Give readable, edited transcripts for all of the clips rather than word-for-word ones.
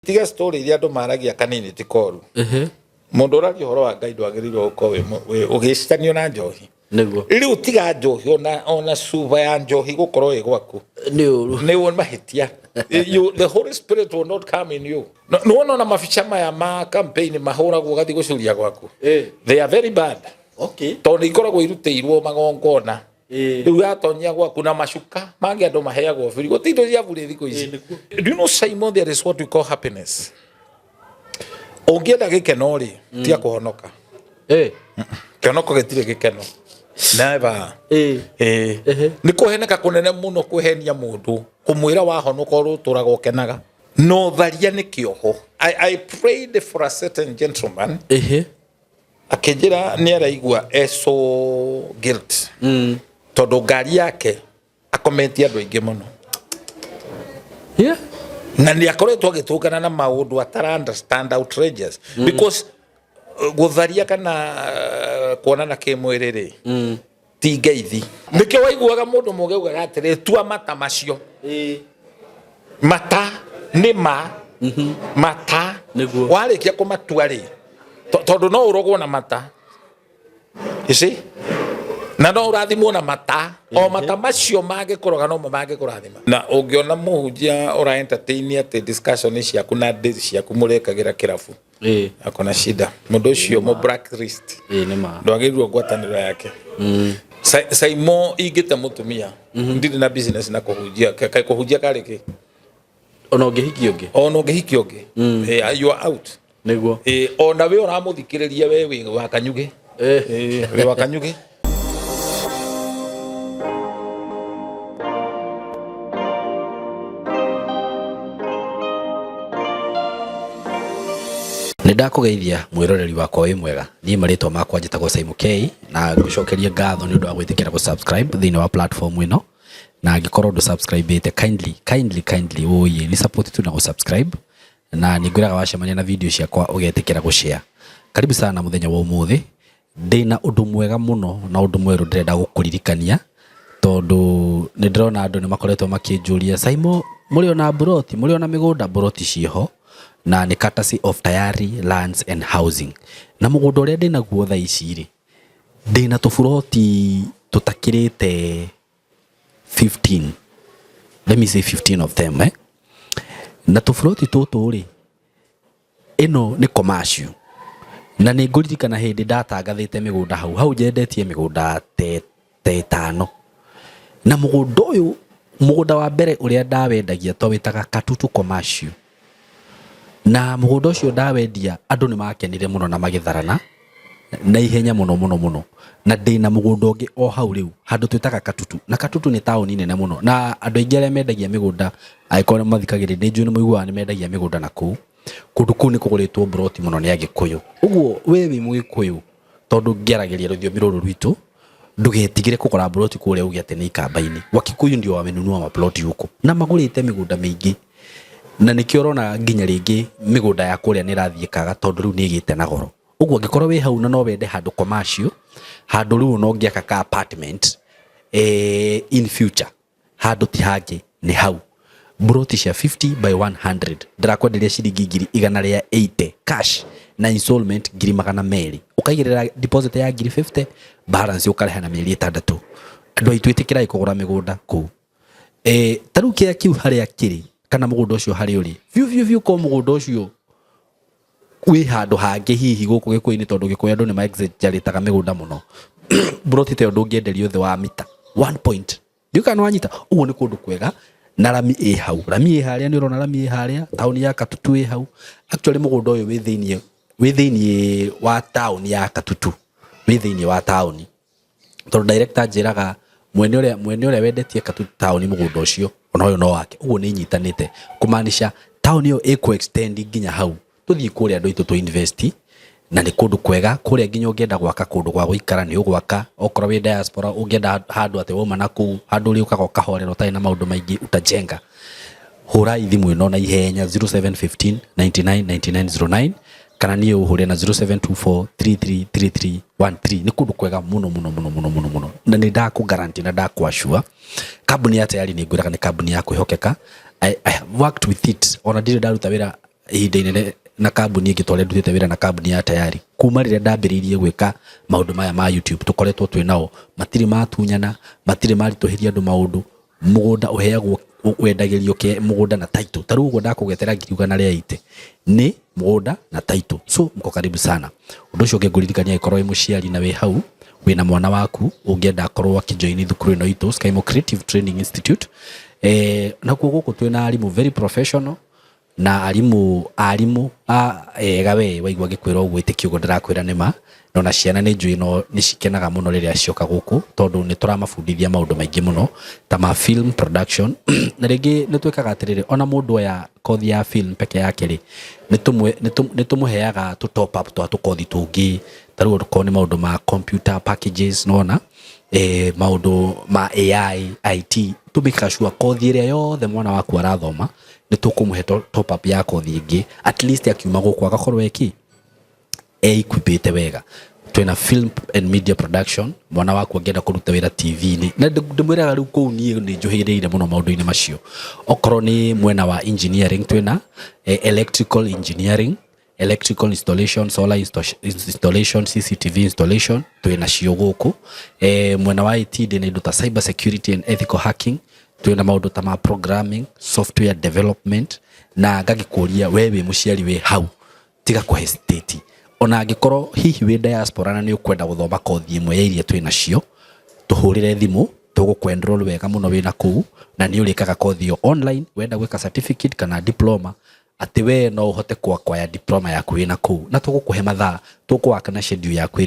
Tiga story iria andu maragia kanini ti koru. Mundu uragia horo wa Ngai ndwagĩrĩirwo gũkorwo ũgĩcitanio na njohi. Nĩguo. Rĩu tiga njohi ona suba ya njohi gũkorwo ĩ gwaku. Nĩ ũru mahĩtia. The Holy Spirit will not come in you. No na mabica maya ma campaign mahũragwo gathi gũcuria gwaku. They are very bad. Okay. Tondũ ikoragwo irutĩirwo magongona. Rĩu yatonyia gwaku na macuka mangĩ andũ maheagwo free. Gũtirĩ cia bure thikũ ici. Do you know SYMO there is what we call happiness? Ũngĩenda gĩkeno rĩ tia kũhonoka. Kĩonoko gĩtirĩ gĩkeno. Never. Nĩ kũheneka kũnene mũno kwĩhenia mũndũ kũmwĩra wahonoka ũtũraga ũkenaga. No tharia nĩ kĩoho. I prayed for a certain gentleman. Akĩnjĩra nĩ araigua so guilt. Tondũ ngari yake akomentia andũ aingĩ mũno. Na nĩ akoretwo agĩtũngana na maũndũ atara understand outrageous because gũtharia kana kuonana kĩmwĩrĩ rĩ ti ngeithi. Nĩkĩo waiguaga mũndũ mũgĩ ugaga atĩrĩ tua mata macio. Mata nĩ ma mata warĩkia kũmatua rĩ tondũ no ũrogwo na mata. You see? Na no ũrathimwo na mata o mata macio mangĩkũroga no mangĩkũrathima. Na ũngĩona mũhunjia ora entertain atĩ discussion ciaku na dates ciaku mũrekagĩra kĩrabu. Akona shida. Mũndũ ũcio mo blacklist. Nĩ ma. Ndwagĩrĩirwo ngwatanĩro yake. SYMO ingĩte mũtumia. Ndirĩ na business na kũhunjia. Kaĩ kũhunjia karĩ kĩ? Ona ũngĩhiki ũngĩ. Ona ũngĩhiki ũngĩ. You are out. Nĩguo. Ona we ũramũthikĩrĩria we wĩ wa kanyuge. Wĩ wa kanyuge. Ndakugeithia mwiroreri wakwa wi mwega ni maritwa makwa njitagwo SYMO K na ngucokeria ngatho ni undu wa gwitikira go subscribe thini wa platform ino na angikorwo ndu subscribe ite kindly oye ni support tu na go subscribe na ningwiraga wacemania na video ciakwa ugetikira go share. Karibu sana muthenya wa umuthi ndina undu mwega muno na undu mweru ndirenda gukuririkania tondu ni ndirona andu ni makoretwo makinjuria SYMO muri ona buroti muri ona migunda buroti ciho na ni courtesy of Tayari Lands and Housing. Na mugunda uria ndina guo tha ici ri ndina tuburoti tutakirite 15. Let me say 15 of them na tuburoti tutu ri ino ni commercial na ni nguririkana hindi ndatangathite migunda hau njendetie migunda te tano na mugunda uyu mugunda wa mbere uria ndawendagia to witaga Katutu commercial. Na mugunda ucio ndawendia andu ni makenire muno na magitharana na ihenya muno na ndina mugunda ungi o hau riu handu twitaga Katutu na Katutu ni tauni nene muno na andu aingi aria mendagia migunda aikore mathikagirira njui ni muiguaga ni mendagia migunda na kundu kuu ni kuguritwo broti muno ni Agikuyu. Uguo we wi Mugikuyu tondu ngiaragiria rũthiomi rũrũ rwitũ ndugetigire kugura broti kuria ugi ati ni ikamba-ini wa Kikuyu ndio wamenunua maploti huko na magurite migunda mingi na nikio urona nginya ringi migunda ya kuria ni rathiikaga tondu riu ni igite na goro. Uguo ngikorwo we hau na no wende handu commercial handu riu no ngiaka ka apartment in future handu ti hangi ni hau broti cia 50 by 100 ndirakwenderia ciringi 180 cash na installment 200 ukaigirira deposit ya 50 balance ukareha na mieri 6 andu aitwitikira ikugura migunda ku taru kia kiu haria kiri kana mugunda ucio hari uri view ko mugunda ucio wi handu hangi hihi guku Gikuyu-ini tondu Gikuyu andu ni ma exaggerataga migunda muno broti te undu ngienderio the wa mita 1 point ndikana wanyita uguo ni kundu kwega na rami hau rami haria ni urona rami haria tauni ya Katutu hau actually mugunda uyu wi thiini wa town ya Katutu wi thiini wa town tondu director njiraga mwene uria wendetie Katutu town mugunda ucio ona uyu no wake uguo ni nyitanite kumaanisha town iyo iko extend nginya hau tuthii kuria andu itu tu invest na ni kundu kwega kuria nginya ungienda gwaka kundu gwa guikara ni ugwaka okorwo wi diaspora ungienda handu ate woma na ku handu ri ukaga kahorero tai na maundu maingi utajenga hura ithimu ino na ihenya 0715 999909 kana ni uhure na 0724333313 ni kundu kwega muno na ni ndaku guarantee na ndaku assure kabuni ya Tayari ni ngwiraga ni kabuni ya kwihokeka I have worked with it ona ndire ndaruta wira ihinda inene na kambuni ingitware ndutite wira na kambuni ya tayari kuma rire ndambiririe gwika maundu maya ma YouTube tukoretwo twinao matiri matunyana matiri marituhiria andu maundu mugunda uheagwo wendagirio ke mugunda na title taru ugo ndakugethera ngiriuga na ria ite ni mugunda na title so mko karibu sana undu ucio ngeguririkania ikorwo i muciari na we hau wina mwana waku ungienda akorwo akijoin thukuru ino itu SYMO Creative Training Institute na guku twina arimu very professional na arimu ega we waigua gikwira uguo itikio ugo ndirakwira nima nona ciana ni njui no ni cikenaga muno riria cioka guku tondu ni turamafundithia maundu maingi muno ta ma film production na ringi ni twikaga atiriri ona mundu ya kothi ya film peke yake ri ni tumuheaga tu top up twa tukothi tungi taru ko ni maundu ma computer packages nona maundu ma AI IT tumika shua kothi iria yothe mwana waku arathoma ni tukumuhe top up ya kothi ingi at least akiuma guku agakorwo eki equipite wega twina film and media production mwana waku angenda kuruta wira TV ni na ndimwiraga riu kou ni njuhireire muno maundu-ini macio okoro ni mwena wa engineering twina electrical engineering electrical installation solar installation CCTV installation twina cio guku mwena wa IT ni indo ta cyber security and ethical hacking twina maundu ta ma programming software development na ngagikuria wewe muciari we hau tiga ku hesitate ona angikorwo hihi we diaspora na ni ukwenda guthoma kothi imwe ya iria twina cio tuhurire thimu tugukwendrol wega muno wina kuu na ni urikaga kothi yo online wenda gwika certificate kana diploma ati we no uhote kwaya diploma yaku wina kuu na tugukuhe mathaa tukwaka na schedule yaku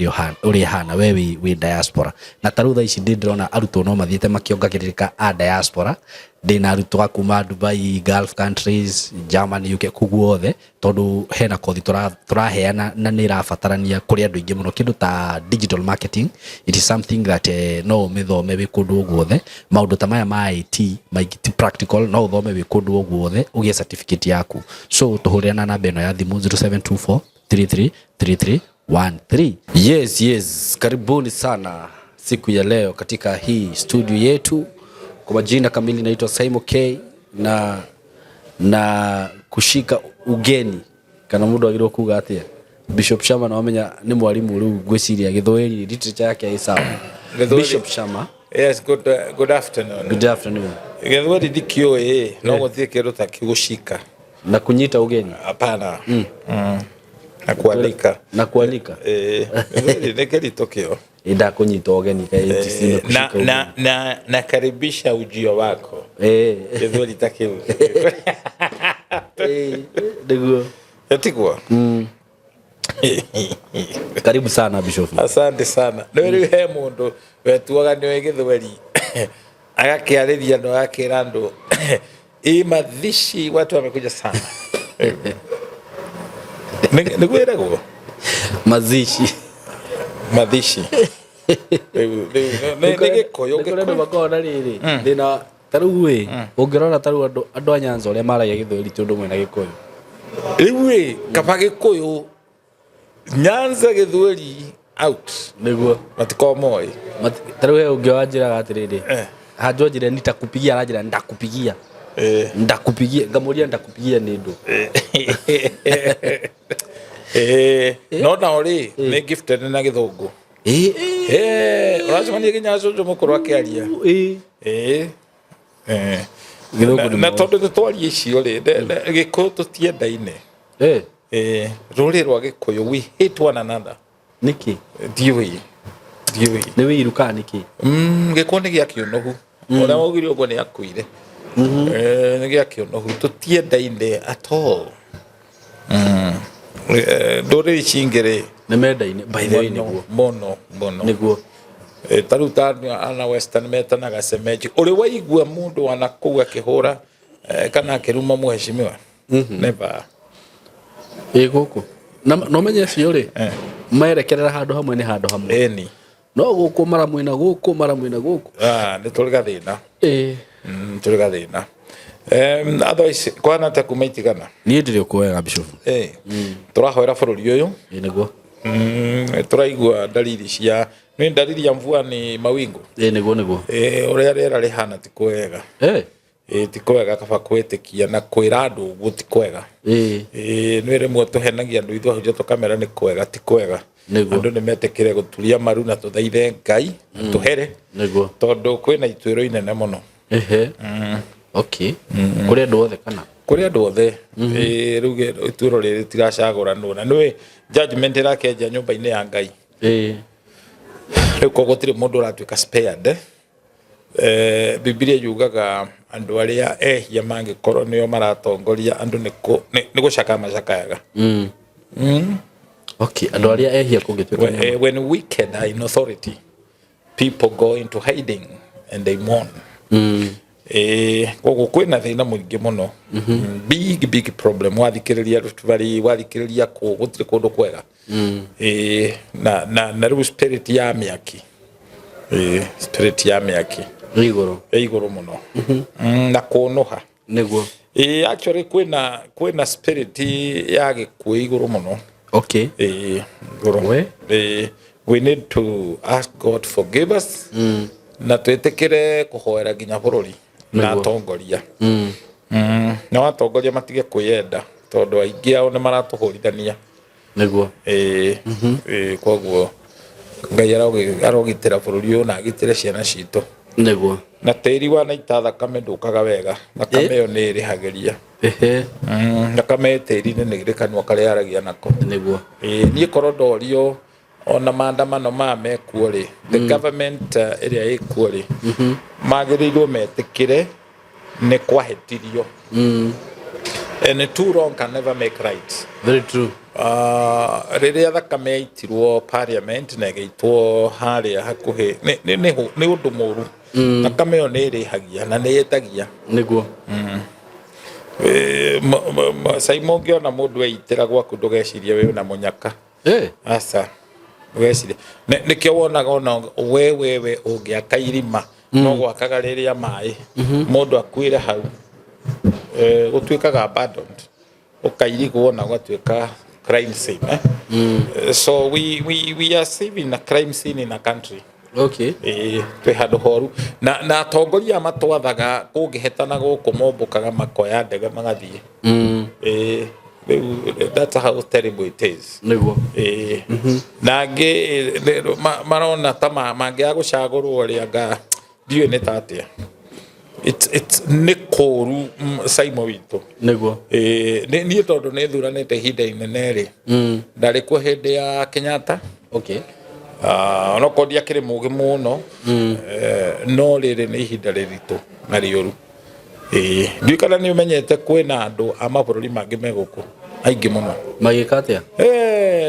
uri hana we we diaspora na tarutha ici ndirona arutwo no mathiete makiongagirika a diaspora ndina arutwo kuma Dubai Gulf countries Germany UK kuguothe tondu hena kothi turaheana na ni rabatarania kuri andu ingi muno kindu ta digital marketing it is something that no mithome we kundu guothe maundu ta maya ma IT maigiti practical no uthome we kundu guothe ugie certificate yaku so tuhuriana na beno ya thimu 0724 333313 yes karibuni sana siku ya leo katika hii studio yetu. Kwa majina kamili naitwa SYMO K na kushika ugeni kana mundu agirwo kuga atia Bishop Shama na wamenya ni mwalimu riu gwiciria githweri literature yake ai sawa. Bishop Shama, yes, good afternoon. Good afternoon. Githweri dikio no guthie kindu ta kigushika na kunyita ugeni hapana na kualika nekeli tokio ida kunyita ugeni kai tisino kushika na karibisha ujio wako Githweri takio ndugu yatikwa karibu sana Bishop. Asante sana. Ndio he mundu wetuaga ni Githweri agakiariria no akirando madhishi watu wamekuja sana. Niguirego madhishi Gikuyu bakona riri ndina taruwe ungirora taru andu a Nyanza ore maragia Githweri tondu mwena Gikuyu riwe kaba Gikuyu Nyanza Githweri out niguo matiko moi taruwe ungiwanjira atiriri hanjojire nitakupigia arajira ndakupigia ndakupigia ngamuria ndakupigia nindu no na ori ni gifted na Githungu uracemania kinyaco jo mukuru akiaria Githungu na tondu twarie icio ri Gikuyu tutiendaine ruri rwa Gikuyu we hate one another niki diwe ni wiruka niki Gikuyu ni gia kionogu ora mogiri ugo ni akuire ni gia kionogu tutiendaine at all ndore chingere ne mendaine by the way niguo mono niguo taruta ana western metana gasemeji uri waigua mundu anakuga akihura kana akiruma muheshimiwa never guku no menye cio ri maerekerera handu hamwe ni handu hamwe eni no guku mara mwina guku ni turiga thina turiga thina otherwise kwana ta kumaitigana ni ndire kuwega Bishop turahoera bururi uyu niguo turaigua dalili cia ni dalili ya mvua ni mawingu niguo uria rera rihana ti kuwega ti kwega kaba kwitikia na kwira andu guti kwega ni rimwe tuhenagia andu ithu ahunjia tukamera ni kwega ti kwega andu ni metikire guturia maru na tuthaithe Ngai tuhere tondu kwina itwiro inene muno okay kuri andu othe kana kuri andu othe ruge itwiro riri tiracagurano na ni judgment irakenja nyumba-ini ya Ngai riu ko gutiri mundu uratuika spared Biblia yugaga andu aria ehia mangikorwo nio maratongoria andu ni gucaka macakayaga okay andu aria ehia kungituika when wicked are in authority people go into hiding and they mourn koguo kwina thina muingi muno big problem wathikiriria rutubari wathikiriria ku gutiri kundu kwega na riu spirit ya miaki spirit ya miaki iguru muno na kunuha niguo actually kwina spirit ya gikuo iguru muno okay we need to ask God forgive us na twetekere kuhoera ginya bururi na atongoria na atongoria matige kwiyenda tondu aingi ao ni maratuhurithania niguo koguo Ngai arogitira bururi uyu na agitire ciana citu niguo na tiri wa naita thakame ndukaga wega thakame yo ni irihagiria thakame tiri ni irikanwa karia aragia nako niguo ni korwo ndorio ona maandamano mekuo ri the government area ikuo ri magirirwo metikire ni kwahetirio and too wrong can never make right very true riria thakame yaitirwo parliament na geitwo haria hakuhi ni undu muru thakame yo ni irihagia na ni yetagia niguo SYMO ngiona mundu eitira gwaku ndugeciria we na munyaka asa wesire nikio wonaga ona we ungiaka irima no gwakaga riria mai mundu akwire hau gutwikaga abandoned ukairigwo na gwatwika crime scene so we are saving a crime scene in a country okay twe handu horu na atongoria matwathaga kungihetana guku mombukaga makoya ndege magathie that's how terrible it is niguo nangi marona ta mangia gucagurwo ri anga ndiwe ni tatia it's nikoru SYMO witu niguo ni tondu ni thuranite hinda inene ri ndari ku hindi ya Kenyatta okay no kodia kire mugi muno no riri ni hinda riritu na rioru ndikana ni umenyete kwina andu a mabururi mangi meguku aingi muno magikatia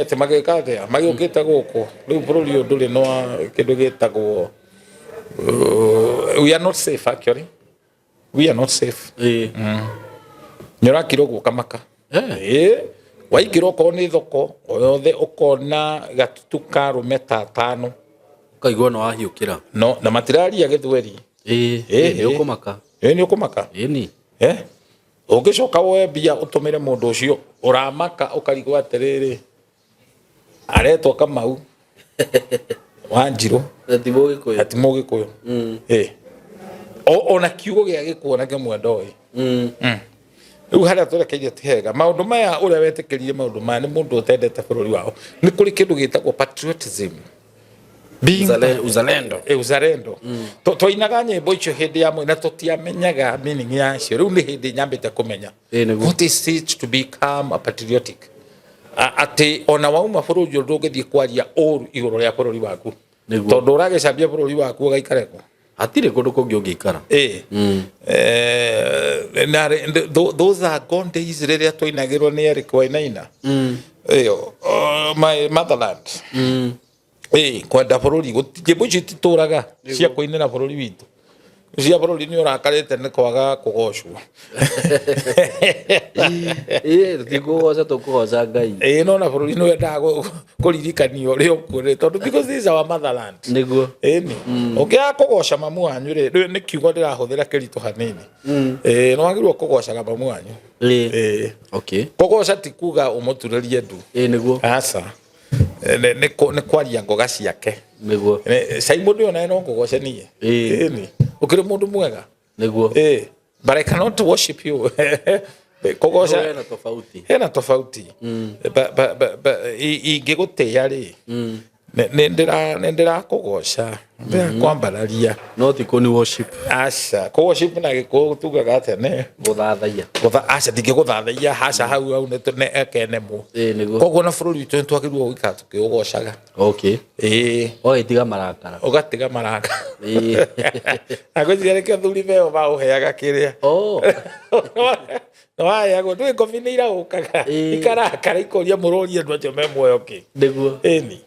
te magikatia magukite guku riu bururi nduri no kindu gitagwo we are not safe actually we are not safe nyorakiro guka maka waikiro ko ni thoko oyothe ukona gatutu ka rume tatano kaigwa no ahiukira no na matiraria githweri ni ukumaka ni ukumaka ni ugicoka woe bia utumire mundu ucio uramaka ukarigwa atiriri aretwo Kamau Wanjiru atimo gikuyu ona kiugo gia gikuo na gemwendoi riu haria turekeire tihega maundu maya uria wetikirire maundu maya ni mundu utendete bururi wao ni kuri kindu gitagwo patriotism uzalendo twainaga nyimbo icio hindi ya mwina tutiamenyaga meaning yacio riu ni hindi nyambite kumenya what is it to become a patriotic ati ona wauma bururi ndungithie kwaria uru iguru ria bururi waku tondu uragicambia bururi waku ugaikareko atire kundu kungi ungikara those are gone days riria twainagirwo ni Eric Wainaina my motherland kwenda bururi nyimbo ici tituraga cia kuinira bururi witu cia bururi ni urakarite ni kwaga kugocwo tikugoca tukugoca Ngai no na bururi ni wendaga kuririkanio ri ukuri tondu because this is our motherland niguo ukia kugoca mamu wanyu ri ni kiugo ndirahuthira kiritu hanini no wagirwo kugocaga mamu wanyu okay kugoca ti kuga umuturirie ndu niguo asa ni kwaria ngoga ciake niguo SYMO ndio na no ngugocenie ni ukiri mundu mwega niguo but I cannot worship you. Kogosha hena tofauti but ingigutia ri nendera kogosha kwambararia no tiko ni worship asha ko worship na giko tugaga tene guthathaia asha ndingiguthathaia hasha hau ne ekene mu kogo na bururi witu twagirwo gwika tukigoshaga okay ogitiga marakara agojire ke thuri beo ba uheaga kiria Waya go ndwe kofinira ukaga ikarakara ikoria muroria ndwacho memoyo ki niguo eni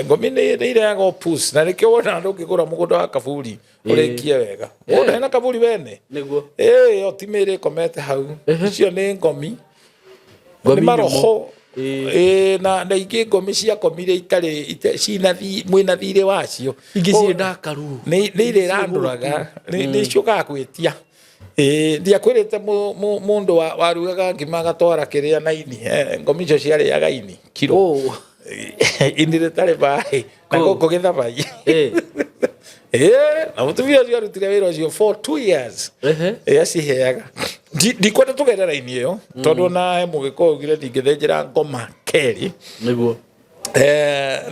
ngomine ire yago push na nikio wona ndukigura mugondo wa kaburi urekie wega wona na kaburi wene niguo otimire komete hau cio ni ngomi ni maroho na ingi ngomi cia komire itari cina mwina thire wacio ingi cie ndakaru ni ire randuraga ni cio gwitia ndia kwirite mundu warugaga ngima gatwara kiria na ini ngomi icio ciariaga ini kiro ini ritari bai na goko githabai na mutumia ucio arutire wira ucio for 2 years aciheaga ndikwenda tugerera ini iyo tondu na mugiko ugire ndingithenjera ngoma keri niguo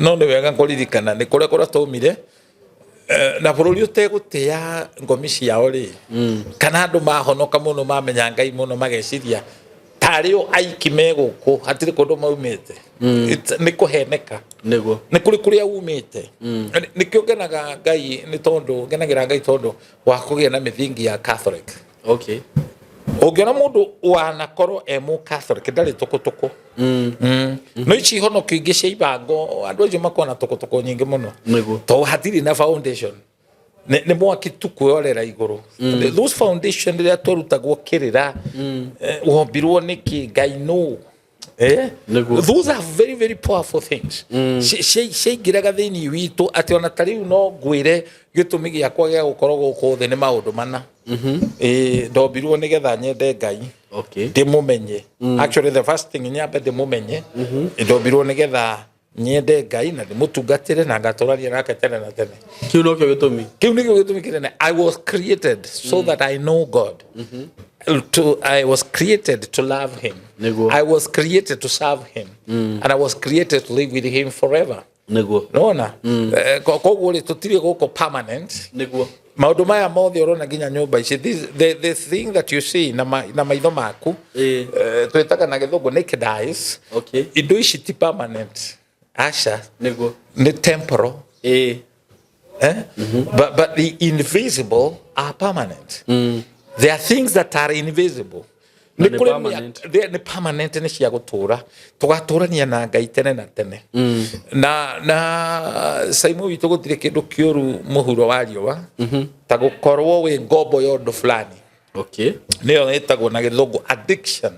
no ni wega kuririkana ni kuria tumire na bururi utegutia ngomi ciao ri kana andu mahonoka muno mamenya Ngai muno mageciria tario aiki meguku hatire kundu maumite ni kuheneka niguo ni kuri kuria umite ni kiongenaga Ngai ni tondu ngenagira Ngai tondu wa kugia na mithingi ya Catholic okay Ogiona mundu wanakorwo emu Catholic ndari tukutuku no ichi hono kingi cia ibango andu acio makona tukutuku nyingi muno to hatiri na foundation ne mwaki tukuorera iguru those foundation ria torutagwo kirira wombirwo niki Ngai no those are very very powerful things sheigiraga thini witu ati ona tariu no ngwire gitumi giakwa gia gukorwo guku thi ni maundu mana ndobirwo nigetha nyende Ngai ndimumenye actually the first thing nyambe ndimumenye ndobirwo nigetha nyende Ngai na ndimutungatire na ngatorania nake tene na tene kiu no kio gitumi kinene I was created so that I know God I was created to love him I was created to serve him and I was created to live with him forever nona koguo ri tutire guko permanent maundu maya mothe urona nginya nyumba ici the thing that you see na maitho maku twitaga na githungu naked eyes indo ici ti permanent asha ni temporal but the invisible are permanent there are things that are invisible ni permanent ni cia gutura tugaturania na Ngai tene na tene na SYMO witu gutire kindu kiuru muhuro wa riwa ta gukorwo wi ngombo ya undu fulani niyo etagwo na githungu addiction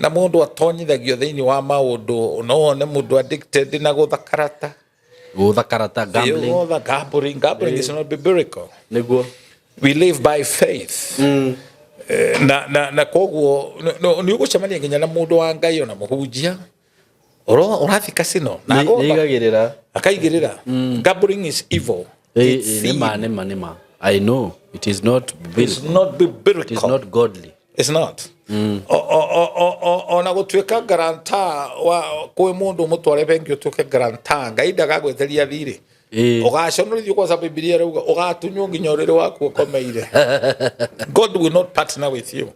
na mundu atonyithagio thiini wa maundu no ne mundu addicted na guthakarata gambling is not biblical we live by faith na koguo ni ugucemania nginya na mundu wa Ngai ona muhunjia urathi casino na igagirira akaigirira gambling is evil nema I know it is not biblical it is not godly it's not ona gutweka guarantor wa kwi mundu mutware bengi utuke guarantor Ngai ndagagweteria thiri ugaconorithio kwa sababu Biblia rauga ugatunywo nginya uriri waku ukomeire God will not partner with you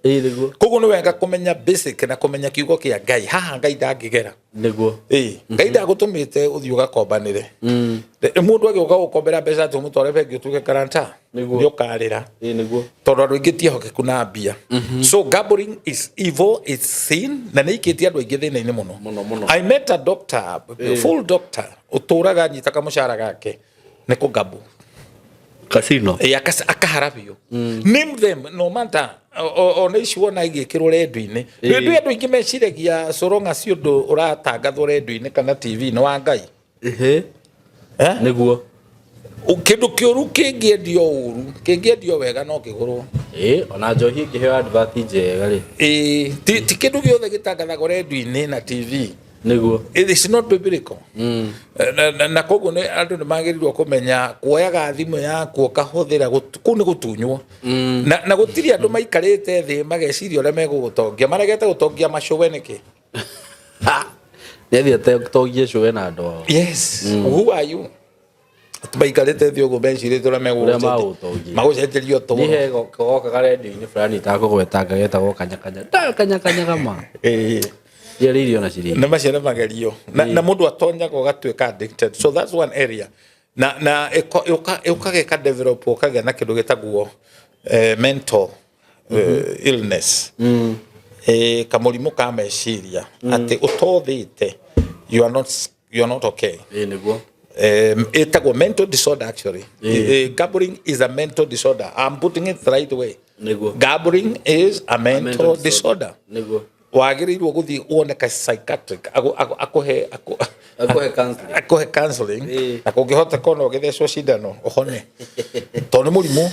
koguo ni wega kumenya basic na kumenya kiugo kia Ngai haha Ngai ndangigera niguo Ngai ndagutumite uthii ugakombanire mundu agiuka gukombera mbeca tu mutware bengi utuke guarantor niguo ukarira niguo tondu andu aingi tiehokeku na mbia so gambling is evil, it's sin na nikitie andu aingi thina-ini muno I met a doctor full doctor uturaga nyitaka mushara gake ni kugambu casino akaharabio name them no matter ona icio na igikirwo redio-ini redio andu aingi meciragia soronga ciondu uratangathwo redio-ini kana TV no wa Ngai niguo kindu kiuru kingiendio uru kingiendio wega no kigurwo ona njohi ingiheo advert njega ri ti kindu giothe gitangathagwo redio-ini na TV Niguo. It is not biblical. Na koguo ne andu ne magirirwo kumenya kuoyaga thimu yaku ukahuthira ku ni gutunywo na gutiri andu maikarite thi mageciria ore megugutongia maregete gutongia macowe niki nethiete gutongia cowe na ndo. Yes. Who are you? Maikarite thi ugu mecirite ore megugutongia magucenjerio to ni hego koka garedio ni fulani ta kugwetanga getagwo kanya kama Yeririo na ciri. Na maciara magerio. Na mundu atonyaga ugatuika addicted. So that's one area. Na ukageka develop ukagea na kindu gitagwo mental illness. Kamurimu ka meciria ati utothite you are not okay. Niguo. Itagwo mental disorder actually. Gambling is a mental disorder. I'm putting it the right way. Niguo. Gambling is a mental disorder. Niguo. Wagirirwo guthi wone ka psychiatric akohe counseling akongihota kono githecwo cindano uhone tondu murimu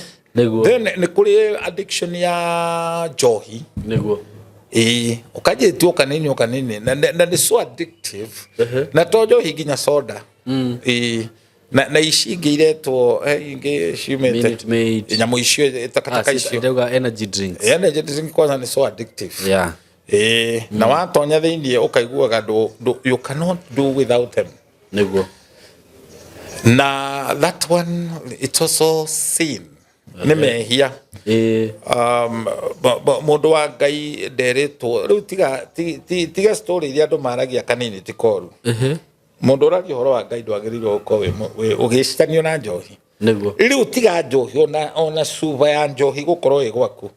then ni kuri addiction ya njohi niguo ukajitwo kanini na ni so addictive na to njohi nginya soda na ici ngiretwo ingi ciumite nyamu icio takataka icio ndauga energy drinks kwanza ni so addictive na watonya thiini ukaiguaga you cannot do without them niguo na that one it's also sin ni mehia mundu wa Ngai nderetwo riu tiga story iria andu maragia kanini tikoru mundu uragia horo wa Ngai ndwagirirwo uko ugicitanio na njohi niguo riu tiga njohi ona suba ya njohi gukorwo igwaku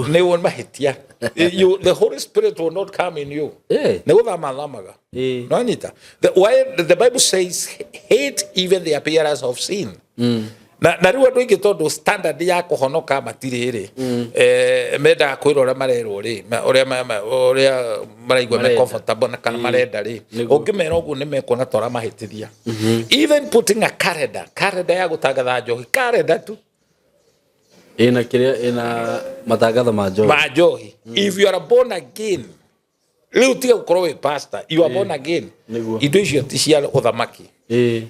ni won mahitia the Holy Spirit will not come in you. No anyita. The Bible says hate even the appearance of sin. Na riu andu ingi tondu standard ya kuhonoka matiriri menda kwirora marerwo ri uria maraigwa me comfortable na kana marenda ri ungimera ugu ni mekona tora mahitithia even putting a calendar ya gutangatha njohi calendar tu ina matangatho majohi if you are born again riu tiga gukorwo wi pastor you are born again indo icio ti cia uthamaki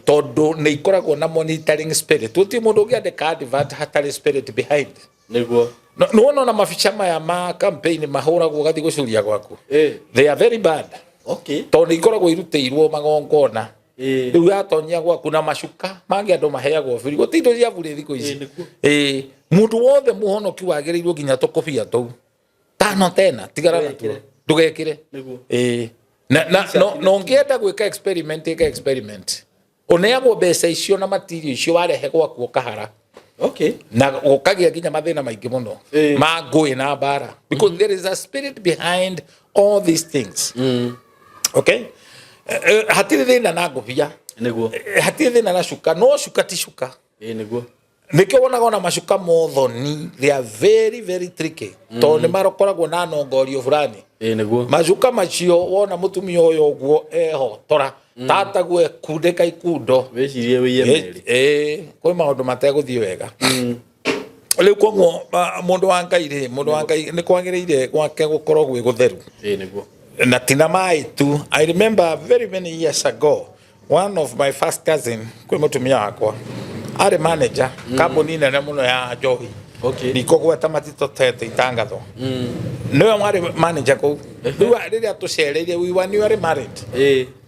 tondu ni ikoragwo na monitoring spirit uti mundu ngiandika advert hatari spirit behind niguo no wona na mabica maya ma campaign mahuragwo gathi gucuria gwaku they are very bad tondu ikoragwo irutĩirwo magongona riu yatonyia gwaku na macuka mangi andu maheagwo free gutindo cia bure thiko ici mundu wothe muhonoki wagirirwo nginya tukubia tu tano tena tigara na tu ndugekire no ngienda gwika experiment oneagwo mbeca icio na material icio warehe gwaku ukahara na ukagia nginya mathina maingi muno ma ngui na bara because there is a spirit behind all these things hatiri thina na ngubia niguo hatiri thina na cuka no cuka ti cuka niguo nikio wonaga na macuka mothoni they are very very tricky to ni marokoragwo na nongorio fulani niguo macuka macio wona mutumia uyu uguo eho tora tata gwe kundeka ikundo wecirie wiye meri kwi maundu mateguthii wega riu koguo mundu wa Ngai ni kwagiriire gwake gukorwo gwi gutheru niguo na tina mai tu. I remember very many years ago one of my first cousin kwi mutumia wakwa ari manager company nene muno ya njohi niko gweta matito tete itangatho niwe mwari manager ko riu riria tucereire we were newly married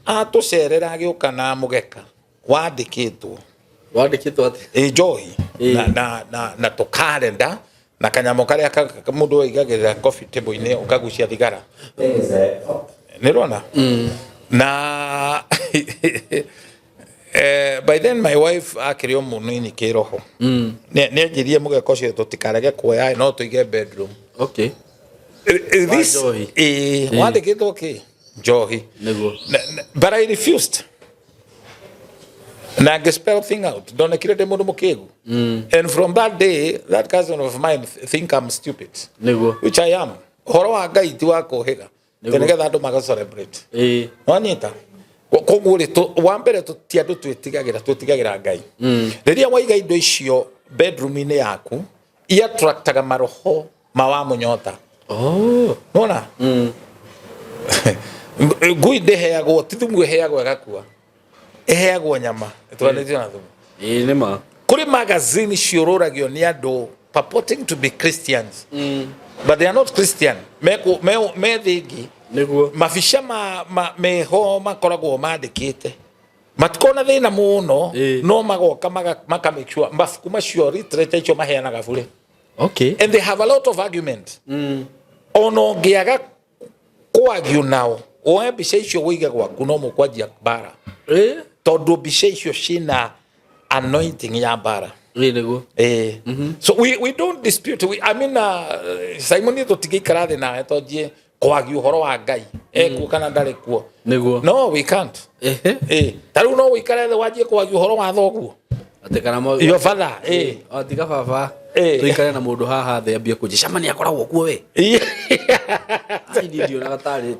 atucerera agiuka na mugeka wandikitwo ati njohi na to calendar na kanyamo karia mundu oigagirira coffee table ine ukagucia thigara nirona na by then my wife akirio munini kiroho ne njirie mugeko cio tutikarege kuoya no tuige bedroom this wandikitwo njohi but I refused na spell thing out don't kirete mundu mukigu and from that day that cousin of mine think I'm stupid which I am horo wa Ngai ti wa kuhiga tenegetha andu maga celebrate wanyita koguo ri wa mbere ti andu twitigagira Ngai riria waiga indo icio bedroom ine yaku i attractaga maroho mawa munyota nona ngui ndeheagwo ti thumu eheagwo agakua eheagwo nyama twanetio na thumu nima kuri magazine ciororagio ni andu purporting to be Christians but they are not Christian me thingi niguo mabica meho makoragwo mandikite matikona thina muno no magoka maka make sure mabuku macio literature icio maheanaga bure okay and they have a lot of argument ono ngiaga argue now oe mbica icio wiga gwaku no mukwanjia bara tondu mbica icio cina anointing ya bara niguo so we don't dispute I mean Simon to tigikara thi na tonjie kwagi uhoro wa Ngai ekuo kana ndari kuo niguo no we can't taru no wikare the wajie kwagi uhoro wa thoguo ate kana mo your father atiga baba tuikare na mundu haha the ambia kujicamania akoragwo kuo we ndio na gatari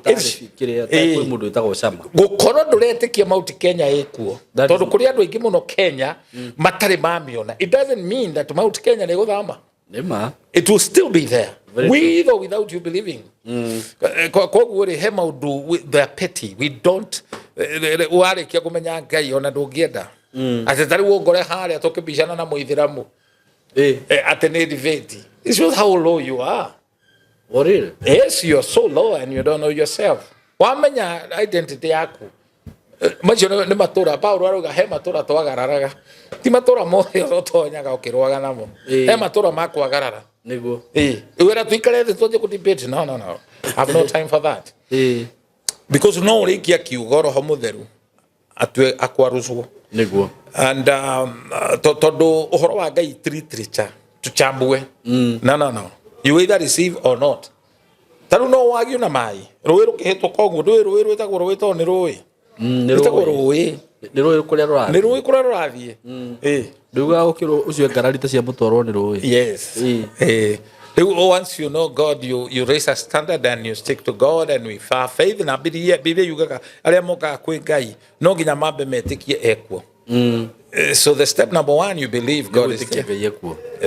kiria kwi mundu itagwo cama gukorwo nduretikia mauti Kenya ekuo tondu kuri andu aingi muno Kenya matari mamiona it doesn't mean that mauti Kenya ni guthama nima it will still be there with or without you believing koguo ri he maundu they are petty we don't warikia kumenya Ngai ona ndungienda ati tari wongore haria tukibishana na muithiramu ati ni debate this is how low you are Uriri yes you are so low and you don't know yourself wamenya identity yaku macio ni matura Paulo aruga he matura twagararaga ti matura mothe utonyaga ukirwaga namo he matura makwagarara niguo wera tuikare thi tuje ku debate no I have no time for that because no urikia kiugoro ho mutheru atwe akwaruzwo niguo and tondu uhoro wa Ngai literature tuchambue no you either receive or not taru no wagi na mai roi rukihitwo koguo ndui roi rwitagwo rwitwo ni roi rwitagwo roi ni roi kuria rurathie nduga ukiro ucio ngararita cia mutwarwo ni roi yes once you know God you raise a standard and you stick to God and we have faith na Biblia yugaga aria moka kwi Ngai no nginya mambe metikie ekuo so the step number 1 you believe God is there.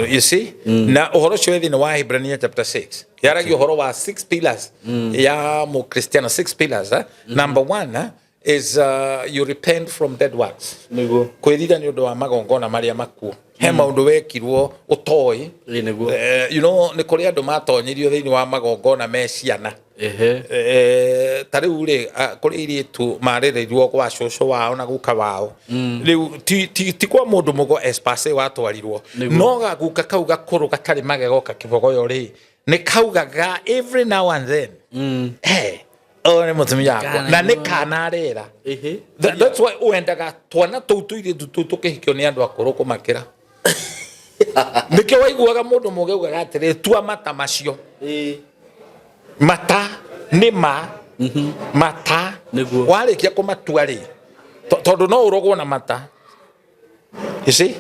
You see na uhoro cio thini wa Hibrania chapter 6 yaragi uhoro wa 6 pillars ya mu Christiano 6 pillars number 1 is you repent from dead works niguo kwirira ni undu wa magongona maria makuo he maundu wekirwo utoi niguo you know ni kuri andu matonyirio thini wa magongona me ciana tariu ri kuri iritu maririrwo kwa shosho wao na guka wao riu ti kwa mundu mugo espace watwarirwo no gaguka kau gakuru gatari magego kakibogoyo ri ni kaugaga every now and then ni mutumia yakwa na ni kana rera that's why uendaga twana tutuire tukihikio ni andu akuru kumakira nikio waiguaga mundu mugeugaga atiri tua mata macio mata ni mata warikia kumatua ri tondu no urogwo na mata you see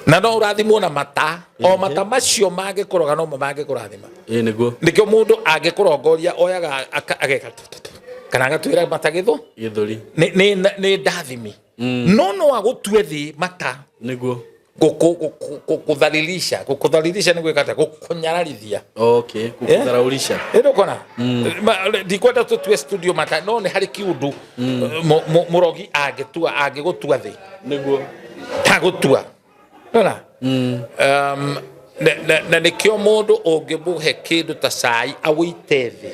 na no urathimwo na mata o mata macio mangikoroga no mangikurathima niguo nikio mundu angikurongoria oyaga ageka kana agatwira mata githuri ni ndathimi no agutue thi mata niguo kukudhalilisha ni gwikata kukunyararithia okay kukudharaulisha ndokona ndikwenda tutue studio mata no ni hari kiundu murogi agigutua thi niguo tagutua nona na nikio mundu ungimuhe kindu ta cai awite thi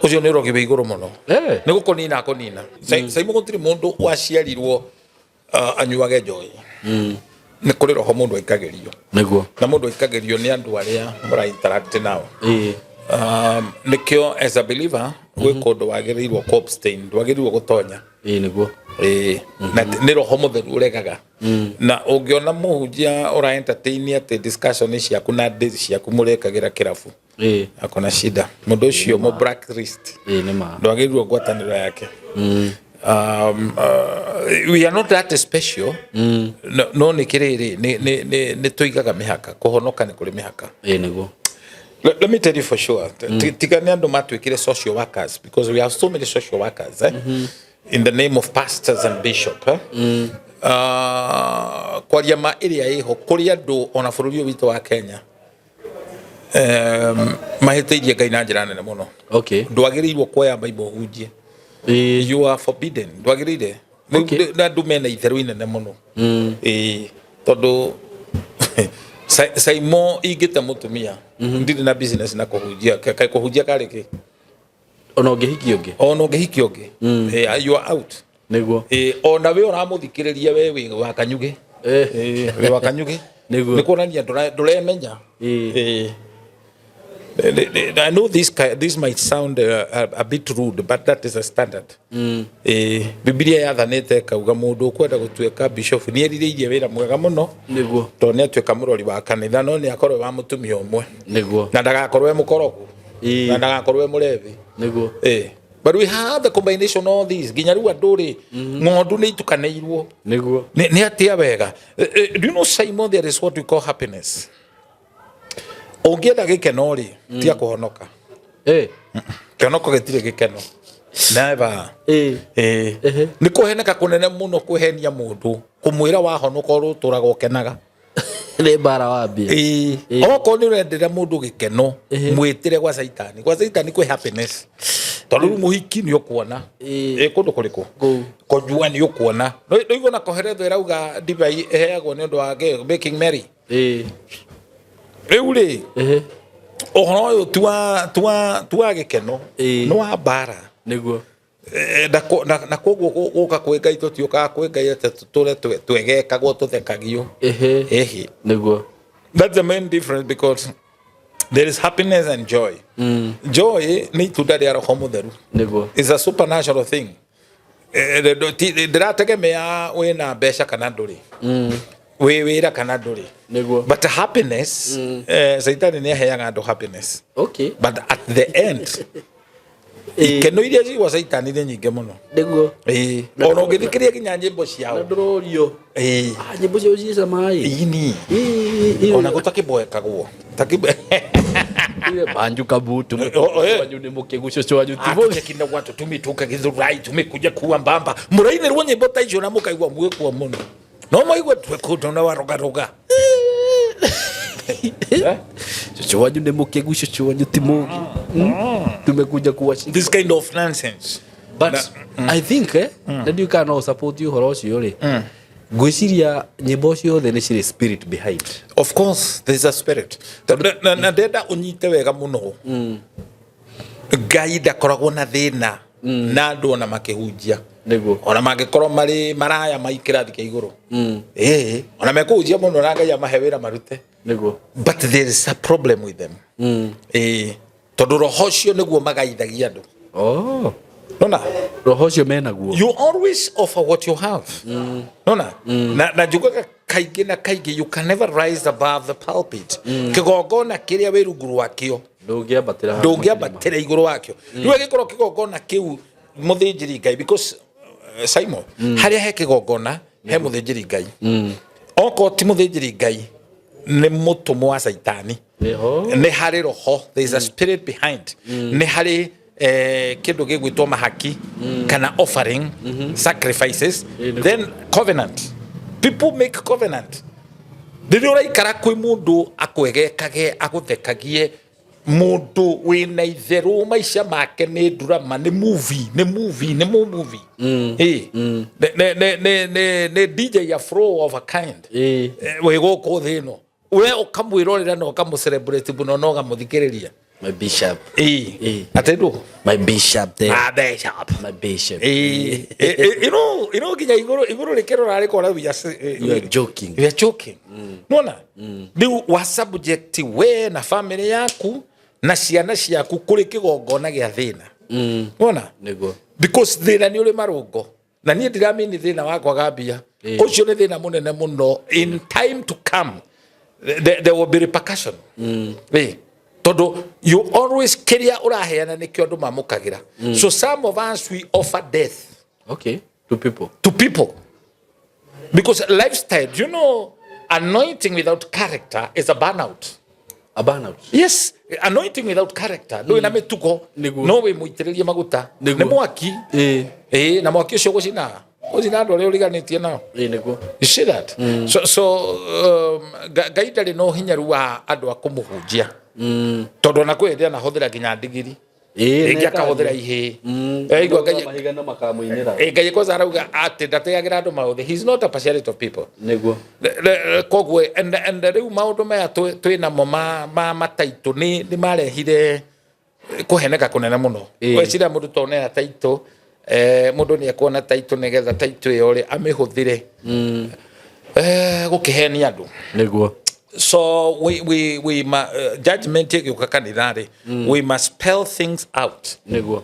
ucio ni rogi be iguru muno ni gukonina akonina SYMO gutiri mundu waciarirwo anyuage njohi ni kuri roho mundu aikagerio niguo na mundu aikagerio ni andu aria mura interact nao nikio as a believer we kodo wagirirwo ku abstain wagirirwo gutonya niguo na ni roho mutheru uregaga na ungiona muhunjia ura entertain ate discussion ciaku na days ciaku murekagira kirafu akona shida mundu ucio mo blacklist nima ndwagirirwo ngwataniro yake we are not that special no nikiriri ni tuigaga mihaka kuhonoka ni kuri mihaka niguo let me tell you for sure tigani andu matwikire social workers because we have so many social workers in the name of pastors and bishop kwa yama area iho kuri andu ona bururi witu wa Kenya mahĩtĩirie Ngai na njĩra nene mũno. Okay. Ndwagĩrĩirwo kuoya Bible hunjie. You are forbidden. Ndwagĩrĩire. Na andũ mena itherũ inene mũno. Tondũ SYMO ingĩte mũtumia ndirĩ na business na kũhunjia. Kũhunjia karĩ kĩ? Ona ũngĩhikia ũngĩ. Ona ũngĩhikia ũngĩ. You are out. Nĩguo. Ona we ũramũthikĩrĩria we wĩ wa kanyugĩ. Wĩ wa kanyugĩ. Nĩguo. Nĩ kuonania ndũremenya. I know this might sound a bit rude, but that is a standard. Biblia yathanĩte kauga mũndũ ũkwenda gũtuĩka bishop nĩ erirĩirie wĩra mwega mũno. Nĩguo. Tondũ nĩ atuĩka mũrori wa kanitha no nĩ akorwo wa mũtumia ũmwe. Nĩguo. Na ndagakorwo e mũkoroku. Na ndagakorwo e mũlevi. Nĩguo. But we have the combination of all these. Nginya rĩu andũ rĩ ng'ondu nĩ itukanĩirwo. Nĩguo. Nĩ atia wega. Do you know SYMO there is what we call happiness? Ũngĩenda gĩkeno rĩ tia kũhonoka. Kĩhonoko gĩtirĩ gĩkeno. Never. Nĩ kũheneka kũnene mũno kwĩhenia mũndũ kũmwĩra wahonoka ũtũraga ũkenaga. Nĩ mbara wa mbia. Okorwo nĩ ũrenderea mũndũ gĩkeno mwĩtĩre gwa Saitani. Gwa Saitani kwĩ happiness. Tondũ mũhiki nĩ ũkuona. Kũndũ kũrĩkũ? Kũjua nĩ ũkuona. Nĩiguo na Koheretho ĩrauga ndivai ĩheagwo nĩ ũndũ wa making merry. Rĩu rĩ ũhoro ũyũ tua gĩkeno nĩ wa mbara. Nĩguo. Na koguo gũka kwĩ Ngai tũtiũkaga kwĩ Ngai atĩ tũtũre twegekagwo tũthekagio. Nĩguo. That's the main difference because there is happiness and joy. Joy nĩ itunda rĩa Roho Mũtheru. Nĩguo. It's a supernatural thing. Ndĩrategemea wĩna mbeca kana ndũrĩ. Wĩra kana ndũrĩ. Nĩguo. But happiness Saitani nĩ aheaga andũ happiness. Okay. But at the end ikeno iria ciwa Saitani nĩ nyingĩ mũno. Nĩguo. Ona ũngĩthikĩria nginya nyĩmbo ciao. Na ndũrorio. Nyĩmbo ciao ci camaĩ. Ini. Ona gũtakĩboekagwo. Banju kabutu wanyu nĩ mũkĩgucio wanyu tibo kina watu tumituka githurai tumekuja kuwa mbamba mũrainĩrwo nyĩmbo ta icio na mũkaigua mwĩkwo mũno no maigua twĩkũndũ na warogaroga Chuchu wanyu nĩ mũkĩgucio chuchu wanyu timo tumekuja kuwa this kind of nonsense. But I think that you can also support you horo cio ri gwiciria nyimbo ciothe nĩ cirĩ spirit behind. Of course there is a spirit. Na ndenda unyite wega muno. Ngai ndakoragwo na thĩna na andũ ona makĩhunjia. Nĩguo. Ona mangĩkorwo marĩ maraya maikĩrathi kĩa igũrũ. Ona mekũhunjia mũno na Ngai amahe wĩra marute. Nĩguo. But there is a problem with them. Tondũ roho ũcio nĩguo magaithagia andũ. Nona roho ũcio menaguo. You always offer what you have. Nona na njugaga kaingĩ na kaingĩ you can never rise above the pulpit. Kĩgongona kĩrĩa wĩ rungu rwakĩo ndũngĩambatĩra igũrũ wakĩo. Rĩu gĩkorwo kĩgongona kĩu mũthĩnjĩri Ngai because SYMO harĩa he kĩgongona he mũthĩnjĩri Ngai. Okorwo ti mũthĩnjĩri Ngai nĩ mũtũmwo wa Saitani. Nĩ harĩ roho. There is a spirit behind. Nĩ harĩ kindo gĩgwĩtwo mahaki kana offering sacrifices then covenant. People make covenant. Rĩrĩa ũraikara kwĩ mũndũ akwegekage agũthekagie mũndũ wĩna itherũ maica make nĩ drama nĩ movie nĩ DJ ya flow of a kind we gũkũ thĩ ĩno we ũkamwĩrorera na ũkamũcelebrate mũno na ũkamũthikĩrĩria. My bishop. Atendo. My bishop there. Bishop. My bishop. You know, kinya iguru lekero rale kwa you are joking. You are joking. Nona. Ni wa subject we na family yaku na ciana ciaku kuri kigongona gĩa thĩna. Nona. Nego. Because thĩna ni uri marungo. Na niĩ ndiramini thĩna wakwa gambia. Ũcio nĩ thĩna mũnene mũno. In time to come there will be repercussion. Todo you always kiria uraheana nikyo andu mamukagira. So some of us we offer death. Okay, to people because lifestyle, you know, anointing without character is a burnout. Yes, anointing without character no ina metuko no we muitiririe maguta ne mwaki na mwaki ucio gucina andu aria uriganitie nao niguo. You see that? So Ngai ndari no hinyaru wa andu akumuhunjia. tondu na kwende na huthira nginya ndigiri ingi akahuthira ihe igwa mahigana makamuinira ngai koza arauga ati ndateagira andu mauthi. He's not a partiality of people niguo koguo and riu maundu maya twina mo mataitu ni marehire kuheneka kunene muno. Weciria mundu tonera taitu mundu ni akuona taitu nigetha taitu iyo ri amihuthire gukihenia andu niguo. So we judgment yuka kanithari we must spell things out niguo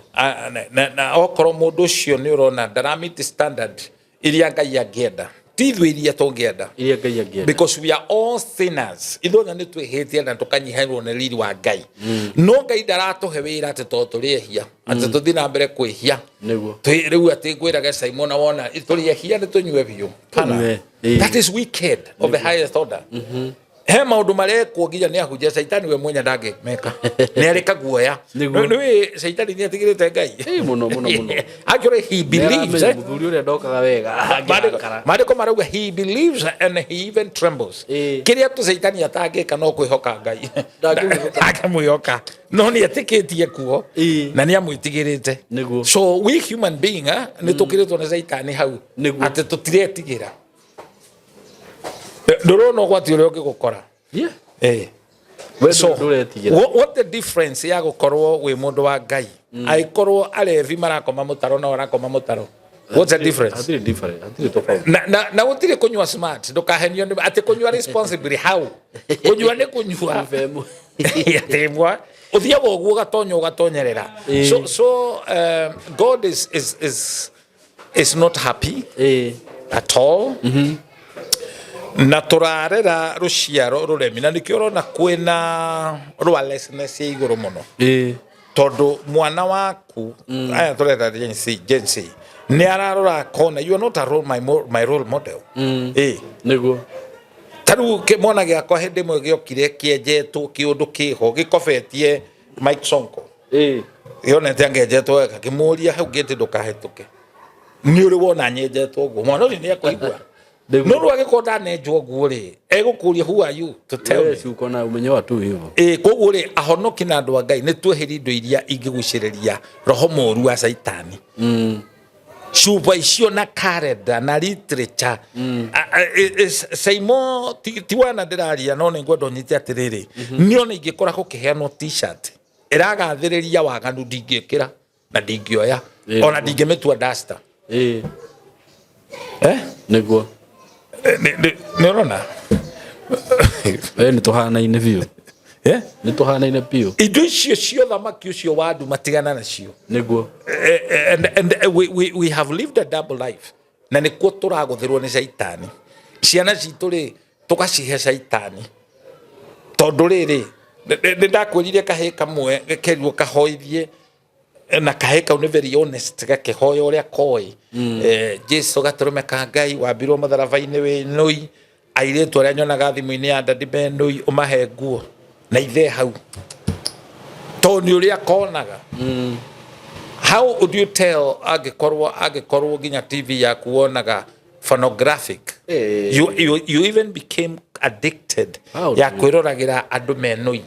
na okoro mundu ucio ni urona ndaramiti standard iria ngai angienda tithu iria tongienda because we are all sinners. Ithona ni twihitie na tukanyihirwo ni riri wa ngai no ngai ndaratuhe wira ati to turihia ati tuthi na mbere kwihia niguo riu ati ngwiraga SYMO na wona turihia ni tunywe biu kana that is wicked of the highest order. He maundu marekwo nginya ni ahunjia Saitani we mwenye ndage meka ni areka guoya ni Saitani ni atigirite ngai muno actually he believes muthuri uria ndokaga wega madiko marauga he believes and he even trembles kiria tu Saitani atangika no kwihoka ngai ndakimwihoka no ni atikitie kuo na ni amwitigirite. So we human being ni tukiritwo ni Saitani hau ati tutiretigira ndorona gwati uri ukigukora so what the difference ya gukorwo we mundu wa ngai aikorwo arevi marakoma mutaro na arakoma mutaro. What's the difference? Atire different na utire kunywa smart ndukahenio ati kunywa responsibly. How kunywa ni kunywa yatemwa uthia woguo gatonyerera. So God is not happy at all. Na turarera ruciaro ruremi na nikio rona kwina rwalessness ya iguru muno tondu mwana waku aya tureta Jensi ni ararora kona you are not a my role model niguo taru ke mwana giakwa hindi mwe giokire kienjetwo kiundu kiho gikofetie Mike Sonko yone tangejetwo weka kimuria hau gete ndukahetuke ni uri wona nyenjetwo guo mwana ni akũigua no rwage konda nenjwo guo ri egukuria who are you to tell me uko na umenyo watu hivyo koguo ri ahonoki na andu ngai ni tweheri indo iria ingiguciriria roho moru wa Saitani shuba icio na calendar na literature SYMO tiwana ndiraria no ni ngwendo nyite atiriri niona ingikora kukiheanwo t-shirt iragathiriria waganu ndingikira na ndingioya ona ndingimetua duster niguo ni rona ni tuhana-ine biu ni tuhana-ine biu indo icio cio thamaki ucio wandu matigana nacio niguo and we have lived a double life na nikuo turaguthirwo ni Saitani. Ciana citu ri tugacihe Saitani tondu riri ndakwirire kahe kamwe gekerio kahoithie na kahe kau ni very honest gakihoya uria koi Jesu gaturume ka ngai wambirwo matharaba-ini wi nui airetu aria nyonaga thimu-ini ya ndadi be nui umahe nguo na ithe hau toni uria konaga how would you tell agikorwo ginya TV ya kuonaga pornographic you even became addicted ya kwiroragira andu me nui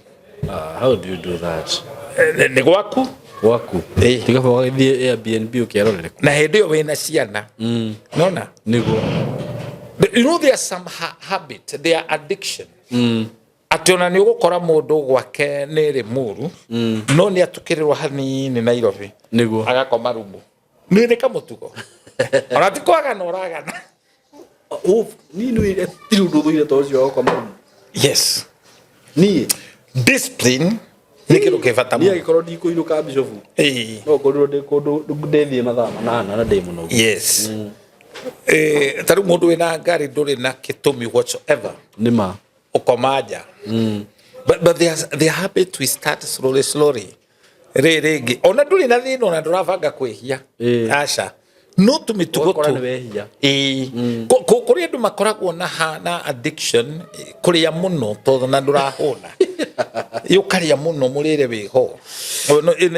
how do you do that ni gwaku tiga bogithie Airbnb ukirorere na hindi yo wina ciana nona niguo you know there are some habit there are addiction ationa ni ugukora mundu gwake ni ri muru no ni atukirirwo hanini Nairobi niguo agakoma rumu ni kamutugo ona tikwaga na uragana ni ile tirudu ile tocio gukoma rumu yes ni discipline nikiru kifata mu ni agikoro ndi kuiruka bishofu no kondo de kondo ndethie mathaa manana na ndei muno yes taru mundu wina ngari nduri na kitumi whatsoever nima ukomaja but their habit we start slowly rege ona nduri na thina ona ndurabanga kwihia acha no tumitugo tu kuri andu makoragwo na addiction kuria muno tondu na ndurahuna yukaria muno murire wiho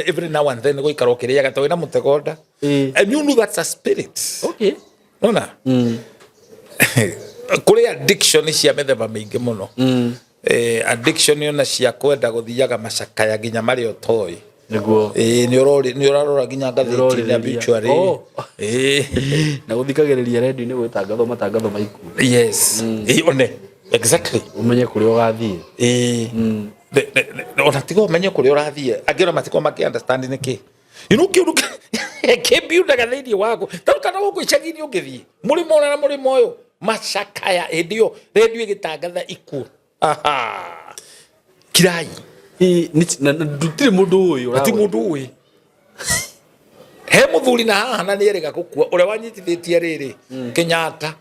every now and then goikaro kiria gato na mutegonda and you know that's a spirit nona kuri addiction cia methemba mingi muno addiction yona cia kwenda guthiaga macakaya ginya mari otoi niguo ni urarora ginya ngatheti na obituary na guthikagiriria radio ni gwitangatho matangatho maiku yes one exactly umenye kuri ugathie ona tigo umenye kuri urathie angiona matiko maki understand niki kiundu kebiunda gatheti wako taruta na guku icagini ungithie murimo na murimo uyu macakaya endio radio igitangatha iku kirai na ndutire mundu uyu ati mundu uyu he muthuri na haha na nierega gukua ure wanyitithitie riri Kenyatta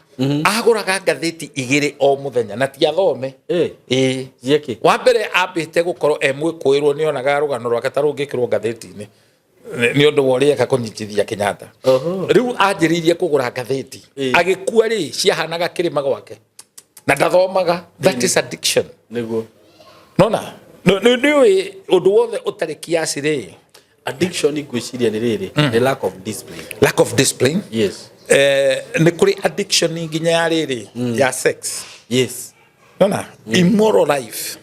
aguraga ngatheti igiri o muthenya na ti athome yeki wa mbere ambite gukorwo emwikuirwo ni onaga rugano rwake tarungikirwo ngatheti-ini ni undu wori eka kunyitithia Kenyatta riu anjiririe kugura ngatheti agikua ri ciahanaga kirima gwake na ndathomaga that is addiction niguo nona ni undu wothe utari kiasi ri addiction igwiciria ni riri the lack of discipline yes ni kuri addiction nginya ya riri ya sex yes nona immoral life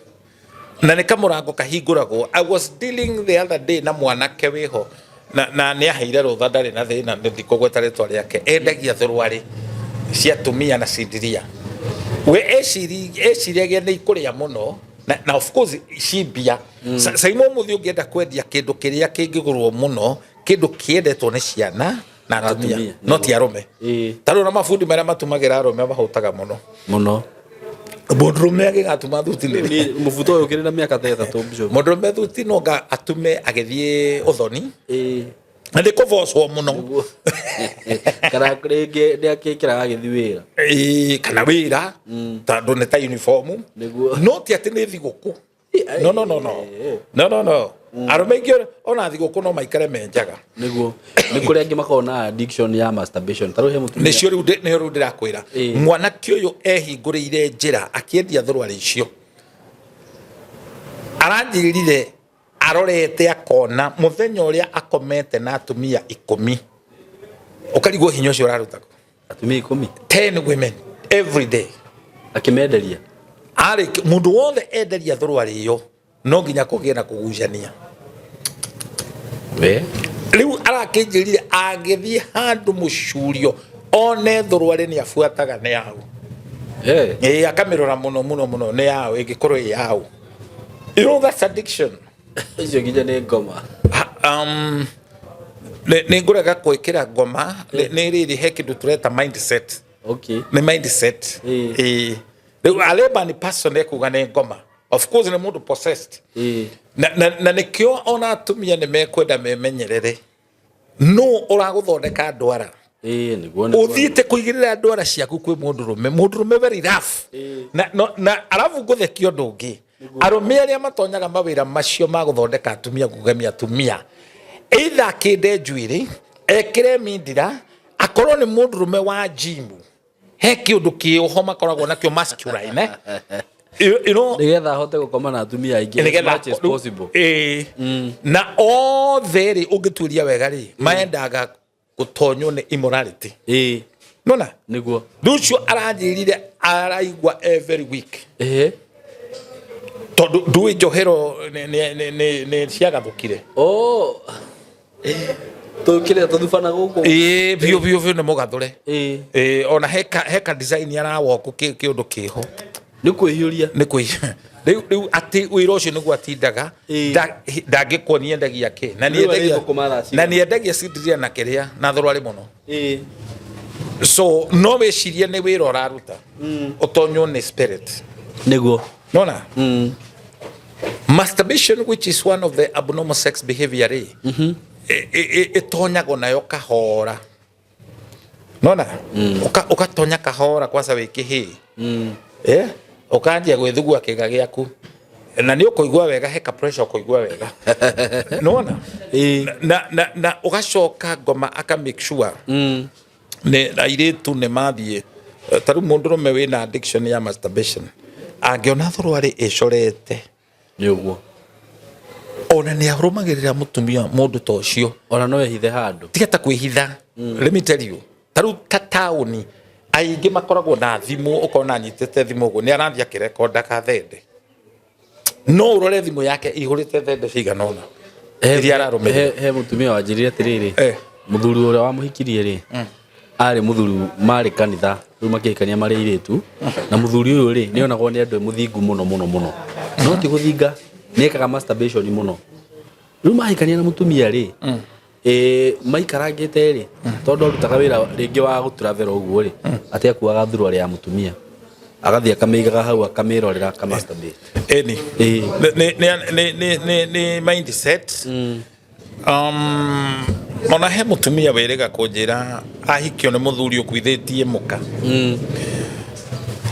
na ni kamurango kahinguragwo. I was dealing the other day na mwanake wiho na ni aheire rutha ndari na thina ndikogweta ritwa riake endagia thurwari cia tumia na sindiria we eciriagia ni ikuria muno na of course cibia SYMO muthi ungienda kwendia kindu kiria kingigurwo muno kindu kiendetwo ni ciana na atumia no ti arume taru na mafundi maria matumagira arume mahutaga muno Modrume agigatuma thuti ni mufuto uyu kiri na miaka 3 bicho modrume thuti no ga atume agithie uthoni na ndikuvocwo muno kana kurenge ndi akikira agithi wira kana wira tondu ni ta uniform no ti ati ni thiguku no arume ingi ona thiguku no maikare menjaga niguo ni kuri angi makona addiction ya masturbation taru he mutumia ni cio riu ndirakwira mwanake uyu ehingurire njira akiendia thurwari icio aranjirire arorete akona muthenya uria akomete na atumia 10 ukarigwo hinyo cio raruta atumia 10 women every day akimenderia ari mundu wothe enderia thurwari iyo no nginya kugie na kugucania riu arakinjirire agithie handu mucurio one thurwari ni afuataga ni yao akamirora muno ni yao ingikorwo yao that's addiction icio nginya ni ngoma ni nguraga kwikira ngoma ni riri he kindu tureta mindset ni mindset riu aleba ni person ekuga ni ngoma of course ni mundu possessed na nikio ona atumia ni mekwenda memenyerere no uraguthondeka ndwara niguo uthiite kuigirira ndwara ciaku kwi mundurume very rough na arafu guthekio ndungi arume aria matonyaga mawira macio ma guthondeka atumia kugemia atumia either kinde njuiri ekire mindira akorwo ni mundurume wa gym he kiundu kiuho makoragwo nakio masculine you know nigetha hote gukoma na atumia aingi as much as possible na all very ugituria wega ri maendaga gutonywo ni immorality nona niguo nducio aranjirire araigwa every week tondu ndui njohero ni ciagathukire tukire tuthufana guku biu ni mugathure ona heka design arawoku kiundu kiho ni kwihiuria riu ati wira ucio niguo atindaga ndangikwo ni endagia ki na ni endagia sindiria na kiria na thurwari muno so no wicirie ni wira uraruta utonywo ni spirit niguo nona masturbation, which is one of the abnormal sex behavior itonyago nayo kahora nona ukatonya kahora kwanza wikihi ukanjia gwithugua kiga giaku na ni ukuigua wega heka pressure ukuigua wega nona na ugacoka ngoma aka make sure ne airetu ne mathie taru mundurume wina addiction ya masturbation angiona thurwari icorete niguo ona ni arumagirira mutumia mundu to cio ona no ehithe handu tigata kwihitha let me tell you taru tauni aingi makoragwo na thimu ukona nyitete thimu go ni arathia kirekonda ka thende no urore thimu yake ihurite thende cigana ona iria ararumire he mutumia wanjirire atiriri muthuri uria wa muhikirie ri ari muthuri mari kanitha riu makikania mari iritu na muthuri uyu ri ni onagwo ni andu muthingu muno no ti guthinga nekaga masturbation muno riu mahikania na mutumia ri maikarangite ri tondu rutaga wira ringi wa gutravel uguo ri ati akuaga thuru ya mutumia agathia kameigaga hau akamirorera kamasturbate ni mindset ona he mutumia werega kunjira ahikio ni muthuri ukuithitie muka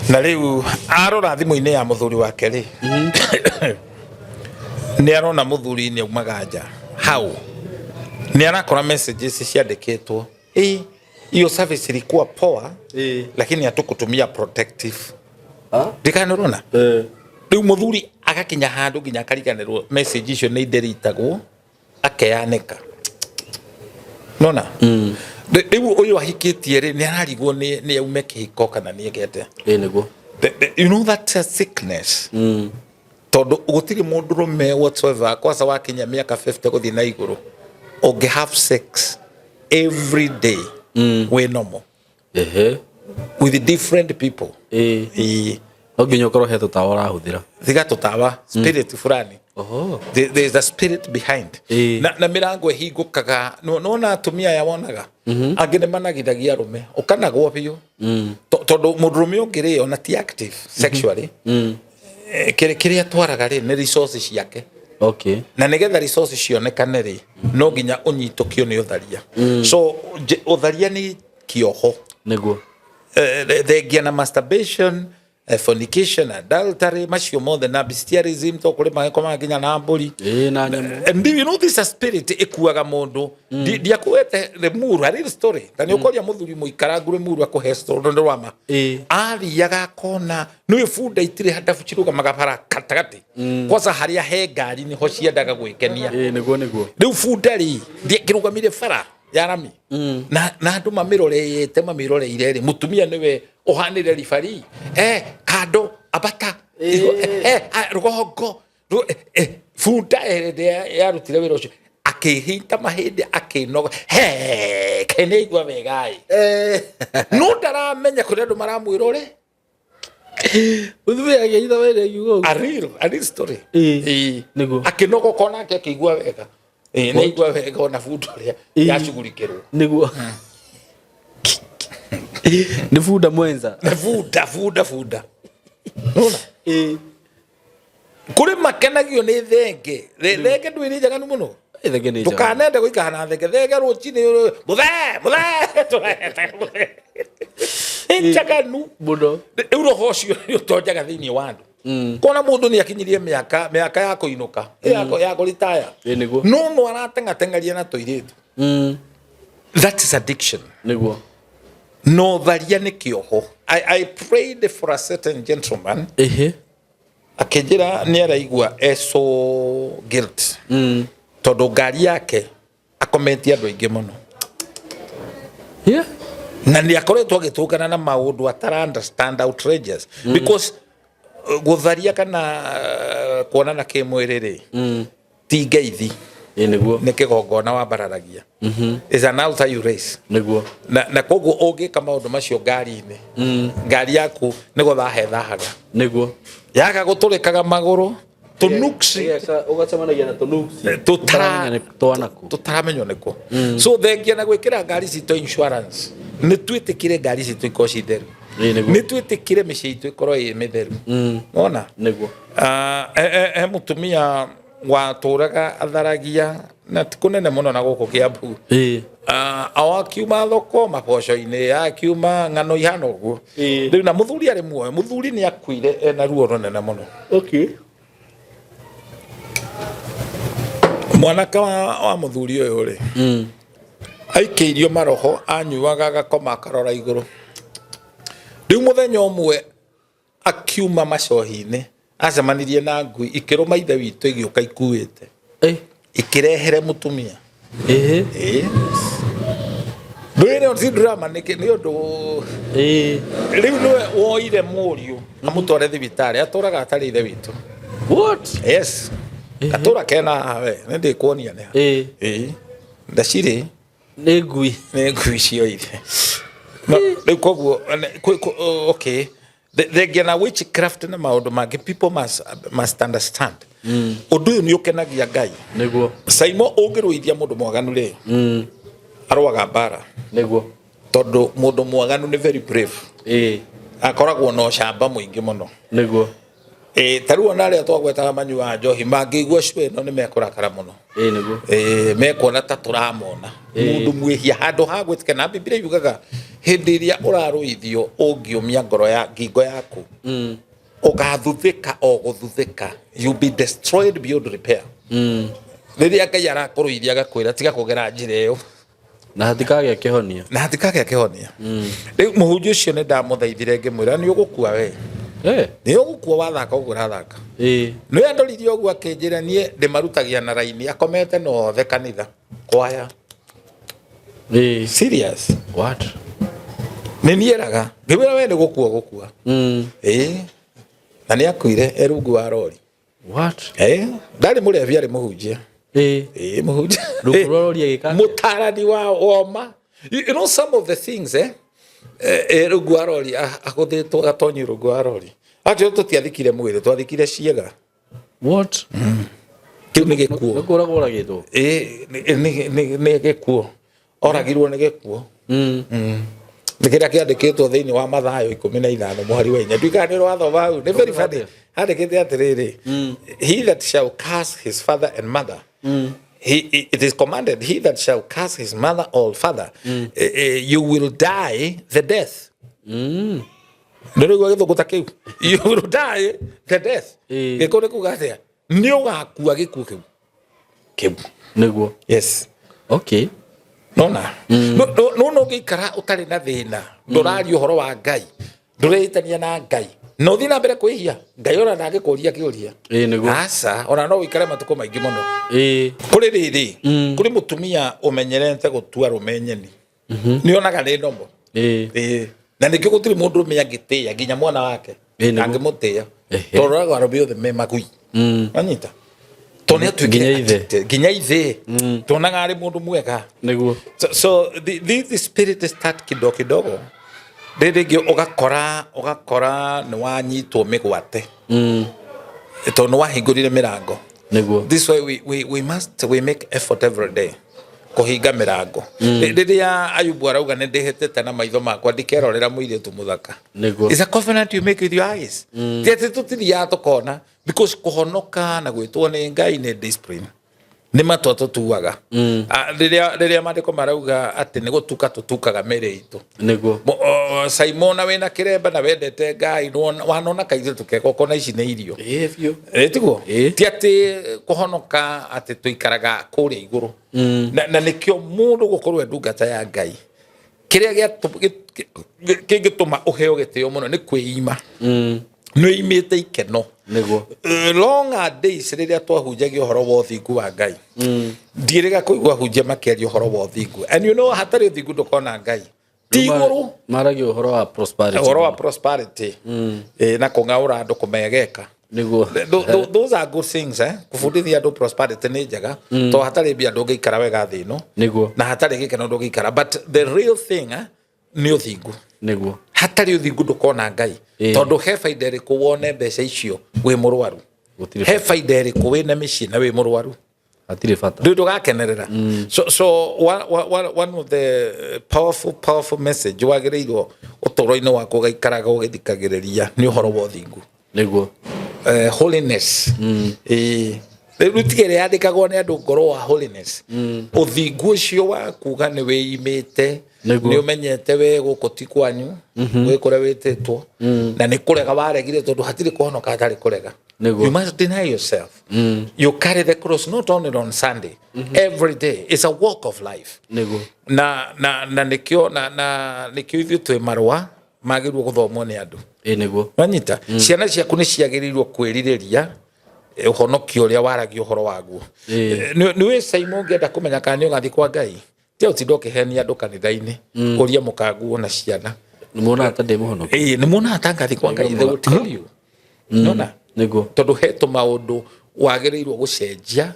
na riu arora thimu-ini ya muthuri wake ri ni arona muthuri ni aumaga nja hau ni arakora messages ciandikitwo hiyo service ilikuwa poa lakini hatukutumia protective ndikanurona riu muthuri agakinya handu nginya akariganirwo message icio ni nderitagwo akeyaneka nona riu uyu ahikitie ri ni ararigwo ni aume kihiko kana ni egete niguo you know that sickness tondu gutiri mundu rume whatsoever kwasa wakinya miaka 50 guthi na iguru unge have sex every day we normal with different people oginyo koro he tutawa rahuthira thiga tutawa spirit fulani there is a spirit behind na mirango hingukaga nona atumia yawonaga angine managithagia rume ukanagwo biu tondu murume ungiri ona ti active sexually kire atwaraga ri ni resources yake na nigetha resources cionekane ri no nginya unyitukio ni utharia so utharia ni kioho niguo thengia na masturbation fornication adultery macio mothe na bestialism to kuri magekoma nginya na mburi na nyamu and you know this spirit ikuaga mundu ndiakuete the muru ari story tani ukoria muthuri muikara ngure muru akuhe story ndo rwama athiaga kona no funda itire hadafu chiruga magapara katagati kwanza haria he ngari ni ho ciendaga gwikenia niguo riu funda ri ndikirugamire bara yarami na andu mamiroreire ri mutumia niwe uhanire rifari kado abata rugongo funda yarutire wira ucio akihinta mahindi akinoga kene igwa wegai no ndaramenya kuri andu maramwira ri uthubia ageitha wira yugo ariro story niguo akinoga kona akigwa wega ni igwa wega ona funda ria yashughulikirwo niguo ni funda mwenza funda nona kuri makenagio ni thenge ndwiri njaga ni muno thenge ni njaga tukanenda guikana thenge ruchini muthe njaga nu muno uro hocio utonjaga thiini wandu kona mundu ni akinyirie miaka ya kuinuka ya retire niguo no aratengatengaria na toiretu that is addiction niguo no tharia ni kioho I prayed for a certain gentleman akijira ni araigua so guilt tondu ngari yake akomentia andu aingi muno na ni akoretwo agitungana na maundu atara understand outrageous because gutharia kana kuonana kimwiri ri ti ngeithi niguo ni kigongona wa bararagia is an altar you raise niguo na koguo ungika maundu macio ngari-ini ngari yaku nigo thahethahaga niguo yaga guturikaga maguru tunuksi ugacemanagia na tunuksi tutaramenyo niko so thengia na gwikira ngari citu insurance ni twitikire ngari citu ikoci theru ni twitikire micii itu ikorwo i mitheru ona niguo mutumia waturaga atharagia na tikunene muno na guku Kiambu awakiuma thoko maboco-ini akiuma ng'ano ihana uguo riu na muthuri ari muoyo muthuri ni akuire ena ruo runene muno mwanaka wa muthuri uyu ri aikiirio maroho anyuaga agakoma akarora iguru riu muthenya umwe akiuma macohi-ini acemanirie na ngui ikiruma ithe witu igioka ikuite ikirehere mutumia ndwire on drama ni undu riu niwe woire muriu amutware thibitari aturaga atari ithe witu What? Yes. Katura kena we nende kuonia ne. Ndashire nĩ ngui cio ithe. Rĩu koguo okay. The witchcraft na maundu mangi people must understand. Undu uyu ni ukenagia Ngai. Niguo. SYMO ungiruithia mundu mwaganu ri. Arwaga bara. Niguo. Tondu mundu mwaganu ni very brave. Akoragwo no shamba muingi muno. Niguo. Taruo nare twagwetaga manyua njohi mangigwa cwe no ni mekurakara muno. Niguo. Mekuona ta turamona. Mundu mwihia handu hagwitike na Biblia yugaga hindi iria uraruithio ungiumia ngoro ya ngingo yaku. Ugathuthika o guthuthika. You be destroyed beyond repair. Riria Ngai arakuruithia agakwira tiga kugera njira iyo. Na hatikage kihonia. Riu muhunjia ucio ni ndamuthaithire ngimwira ni ugukua we. Ni ugukua wathaka uguo rathaka. Ni andorithio uguo akinjira nie ndimarutagia na raini akomete no the kanitha kwaya. Serious. What? Ninieraga ngimwira we ni gukua. Na ni akuire erungu wa rori. What? Ndari murevi ari muhunjia. Muhunjia. Rukororia gika. Mutarani wa oma. You know some of the things erungu wa rori agothitwo gatonyi rungu wa rori. Acho tutiathikire mwire twathikire ciega. What? Kiu ni gikuo. Ngoragwo ragitwo. Ni gikuo. Oragirwo ni gikuo. Nikiria kiandikitwo thiini wa Mathayo 15 muhari wa 4 ndikani rwathoma hau ni very funny andikite atiriri he that shall curse his father and mother it is commanded he that shall curse his mother or father you will die the death ndirigwa githuguta kiu you will die the death gikore kugathia ni ugakua gikuo kiu niguo yes okay. Nona no gikara utari na thina ndurari uhoro wa Ngai ndureitania na Ngai no thina mbere kwihia Ngai ora na ngikuria kiuria niguo asa ona no wikare matuko maingi muno kuri riri kuri mutumia umenyerete gutua rumenyeni ni onaga ni ndomo na nikio gutiri mundu meyagitia ginya mwana wake angimutia toraga arobio the memagui anyita Tonya ginya ithe tonaga ari mundu mwega niguo so the spirit start kidogo rĩrĩngĩ ũgakora nĩ wanyitwo mĩgwate tondũ nĩ wahingũrire mĩrango nĩguo this way we make effort every day kũhinga mĩrango rĩrĩa Ayubu arauga nĩ ndĩhĩtĩte na maitho makwa ndikerorera mũirĩtu mũthaka nĩguo is a covenant you make with your eyes tete tũtithiaga tũkona because kũhonoka na gwĩtwo nĩ Ngai nĩ discipline nĩ matua tũtuaga rĩrĩa maandĩko marauga atĩ nĩ gũtuka tũtukaga mĩĩrĩ itũ nĩguo SYMO na wĩna kĩremba na wendete Ngai wanona kaitũ tũkekoko na ici nĩ irio tiguo ti atĩ kũhonoka atĩ tũikaraga kũrĩa igũrũ na nĩkĩo mũndũ gũkorwo ndungata ya Ngai kĩrĩa kĩngĩtũma ũheo gĩtĩo mũno nĩ kwĩima nĩ imĩte ikeno niguo longer days rĩrĩa twahunjagia ũhoro wa ũthingu wa Ngai ndirĩga kũigua hunjia makĩaria ũhoro wa ũthingu and you know hatarĩ ũthingu ndũkona Ngai ti igũrũ maragia ũhoro wa prosperity na kũng'aũra andũ kũmegeka niguo those are good things kũbundithia andũ prosperity nĩ njega to hatarĩ mbia ndũngĩikara wega thĩ ĩno niguo na hatarĩ gĩkeno ndũngĩikara but the real thing nĩ ũthingu niguo hatarĩ ũthingu ndũkona Ngai tondu he faida ĩrĩkũ wone mbeca icio wĩ mũrwaru he faida ĩrĩkũ wĩna mĩciĩ na wĩ mũrwaru hatirĩ bata ndũgakenerera so one of the powerful message wagĩrĩirwo ũtũũro-inĩ waku ũgaikaraga ũgĩthikagĩrĩria nĩ ũhoro wa ũthingu nĩguo holiness rutigere yandikagwo nĩ andũ ngoro wa holiness ũthingu ũcio wa kuga nĩ wĩimĩte nĩ umenyete we gũkũ ti kwanyu wĩ kũrĩa wĩtĩtwo na nĩ kũrega waregire tondũ hatirĩ kũhonoka hatarĩ kũrega you must deny yourself you carry the cross not only on Sunday every day it's a walk of life na nĩkĩo ithuĩ twĩ marũa magĩrĩirwo gũthomwo nĩ andũ nĩguo wanyita ciana ciaku nĩ ciagĩrĩirwo kwĩrirĩria ũhonokio ũrĩa waragia ũhoro waguo nĩ SYMO ngĩenda kũmenya kana nĩ ũgathiĩ kwa Ngai tio tidokehenia andũ kanitha-inĩ ũria mũkanguo na ciana nĩ muona ata ndĩ mũhonoku nĩ muona ata ngathi kwa Ngai they will tell you nona Niguo. Tondu heto maundu wagereirwo gucenjia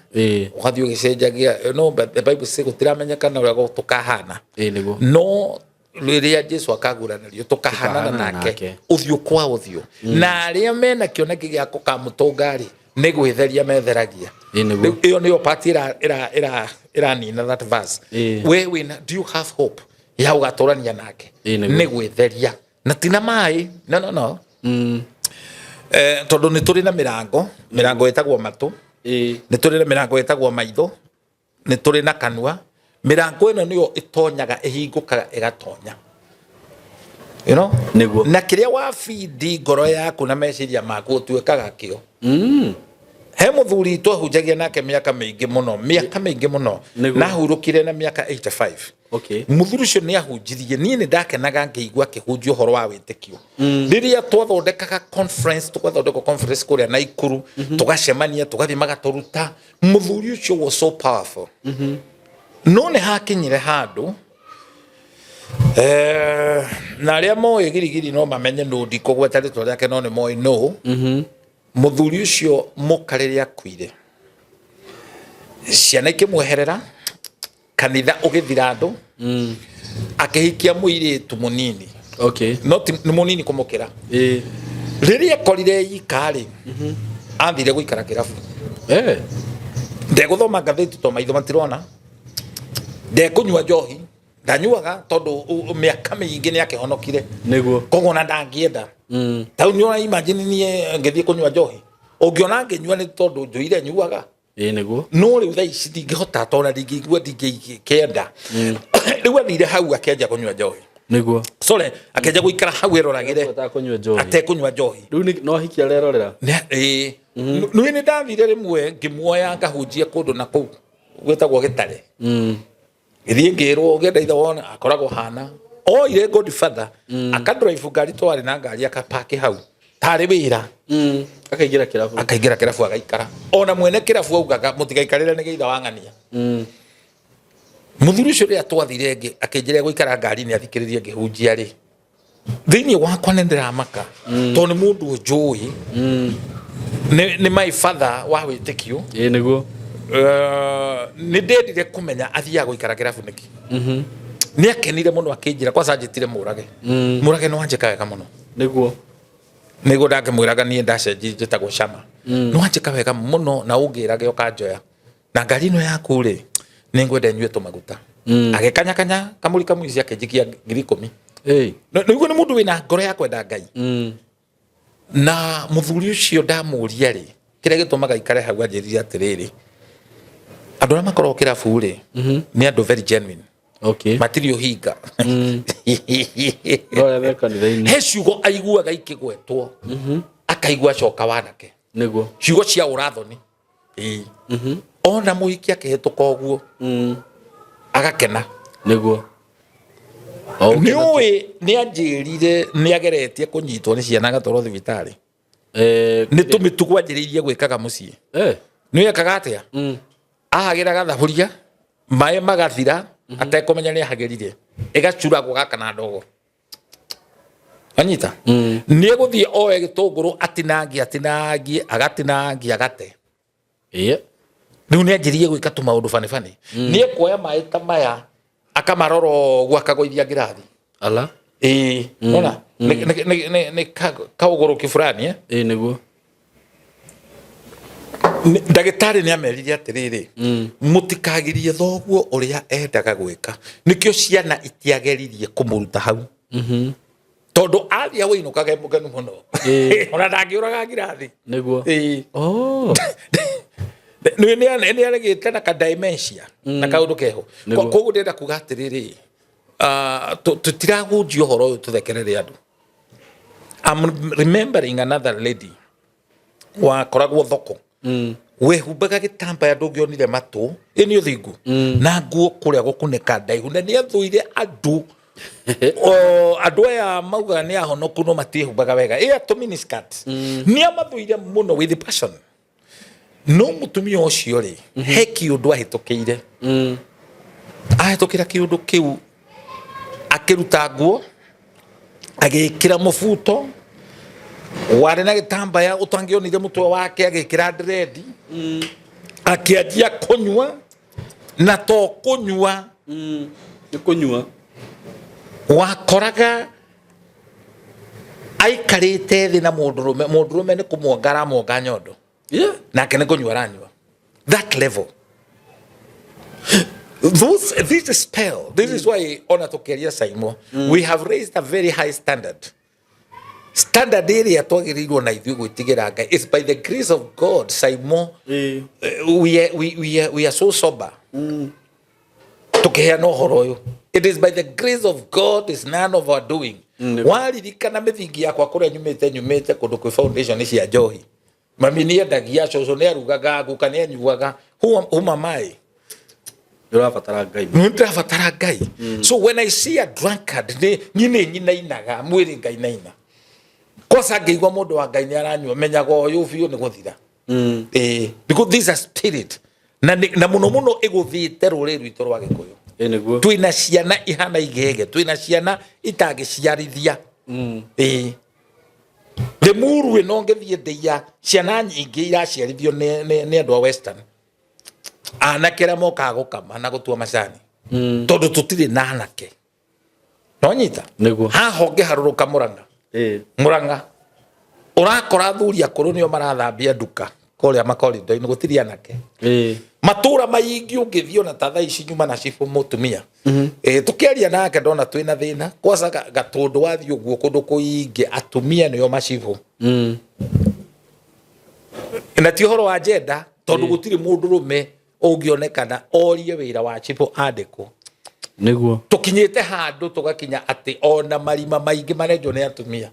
ugathio gicenjagia no the Bible says gutiramenyekana uria tukahana niguo no riria Jesu akaguranario tukahana nake uthio kwa uthio na aria mena kioneki gia kukamutungari ni gwitheria metheragia iyo niyo part ira nina that verse we do you have hope ya ugatorania nake ni gwitheria na tina mai no tondu ni turi na mirango etagwo matu ni turi na mirango etagwo maitho ni turi na kanua mirango ino niyo itonyaga ihingukaga igatonya niguo na kiria wa feed ngoro yaku na meciria maku utuikaga kio he muthuri twahunjagia nake miaka mingi muno na hurukire na miaka 85 muthuri ucio ni ahunjirie ni ndakenaga ngeigua kihunjio horo wa witikio riria twathondekaga conference kuria na Ikuru tugacemania tugathi magaturuta muthuri ucio was so powerful no ne hakinyire handu na aria moe girigiri no mamenye no ndikugweta ritwa riake no ne moe no muthuri ucio mukariria kuire ciana ikimweherera kanitha ugithira andu akihikia muiritu munini not munini kumukira riria korire yikari athire guikara kirabu ndeguthoma ngatheti to maitho matirona ndekunywa njohi ndanyuaga tondu miaka mingi ni akihonokire niguo kogona ndangienda tau ni ona imagine ni ngethie kunywa njohi ungiona ngenyua ni tondu njuire nyuaga niguo no riu thaa ici ndingihota tona ndingigua ndingikenda riu athire hau akenja kunywa njohi niguo sore akenja guikara hau eroragire atekunywa njohi riu no hikia rerorera ni ndathire rimwe ngimuoya ngahunjia kundu na kuu gwetagwo Gitare githie ngirwo ngenda ithe wona akoragwo hana oire Godfather akadrive ngari twari na ngari akapaki hau tari wira akaingira kirabu agaikara ona mwene kirabu augaga mutigaikarire ni geitha wangania muthuri ucio ria twathire ngi akinjira guikara ngari ni athikiririe ngihunjia ri thiini wakwa ni ndiramaka to ni mundu njui ni my father wa witikio niguo ni ndendire kumenya athia guikara kirabu niki ni akenire muno akinjira kwa sajitire murage no wanjika wega muno niguo ndakimwiraga nie ndacenjie njitagwo Cama no wanjika wega muno na ungirage ukanjoya na ngari no yaku ri ni ngwenda nyue tumaguta agekanya kamuri kamwici akenjikia 10,000 niguo ni mundu wina ngoro ya kwenda Ngai na muthuri ucio ndamuria ri kiria gitumaga ikare hau anjirire atiriri andu aria makorwo kirabu ri ni andu very genuine material hinga he ciugo aiguaga ikigwetwo akaigua coka wanake niguo ciugo cia urathoni ona muhiki akihituka uguo agakena niguo ni anjirire ni ageretie kunyitwo ni ciana gatoro thibitari ni tumitugu anjiririe gwikaga mucii ni ekaga atia ahagira gathaburia mai magathira atekumenya ni ahagerire igacuragwo gaka na ndogo anyita ni eguthie oe gitunguru atinangi agatinangi agate riu ni anjirie gwika tumaundu fani ni ekuoya mai ta maya akamaroro gwakagoithia ngirathi ala ona ni kauguru kifurani niguo ndagitari ni amerire atiriri mutikagirie thoguo uria endaga gwika nikio ciana itiageririe kumuruta hau tondu athia winukaga mugenu muno ona ndangiuraga ngirathi niguo ni aregite na ka dementia na kaundu keho koguo ndenda kuga atiriri tutiragunjio horo uyu tuthekerere andu. I'm remembering another lady wakoragwo thoko wehumbaga gitambaya ndungionire matu ini uthingu na nguo kuria gukuneka ndaihu na ni athuire andu andu aya mauga ni ahonoku no matihumbaga wega to miniskirt ni amathuire muno with passion no mutumia ucio ri he kiundu ahitukire ahitukira kiundu kiu akiruta nguo agikira mubuto wari na gitambaya utangionire mutwe wake agikira dread akianjia kunywa na to kunywa ni kunywa wakoraga aikarite thi na mundurume ni kumwongara mwonga nyondo nake ni kunywa ranywa that level. This is spell. This is why ona tukeria SYMO we have raised a very high standard. Standard area twagirirwo na ithuĩ gwĩtigĩra Ngai. It's by the grace of God SYMO we are so sober tukiheana ũhoro ũyũ. It is by the grace of God, is none of our doing. Waririkana mithingi yakwa kũrĩa nyumĩte kũndũ kwĩ foundation cia njohi mami nĩ endagia cũcũ nĩ arugaga nguka nĩ anyuaga huma mai ndĩrabatara Ngai ndĩrabatara Ngai. So when I see a drunkard nyinainaga mwĩrĩ Ngai naina kosa ngĩigua mũndũ wa Ngai nĩ aranyua menyaga ũyũ biũ nĩ gũthira because this is a spirit na mũno ĩgũthiĩte rũrĩrĩ rwitũ rwa Gĩkũyũ. Twina ciana ihana igege, twina ciana itagĩciarithia Lemuru ĩno ngĩthiĩ ndĩia ciana nyingĩ iraciarithio nĩ andũ a Western anake arĩa mokaga gũkama na gũtua macani tondũ tũtirĩ na anake no nyita haha ũngĩharũrũka Mũrang'a ũrakora athuri akũrũ nĩo marathambia nduka kũrĩa makorido-inĩ gũtirĩ anake matura maingi ũngĩthio na tatha ici nyuma na cifu mũtumia tũkĩaria nake ndona twĩna thĩna kwaca gatũndũ wathiĩ ũguo kũndũ kũingĩ atumia nĩo macifu na ti ũhoro wa gender tondũ gũtirĩ mũndũrũme ũngĩonekana orie wĩra wa cifu andĩkwo nĩguo tũkinyĩte handũ tũgakinya atĩ ona marima maingĩ marenjwo nĩ atumia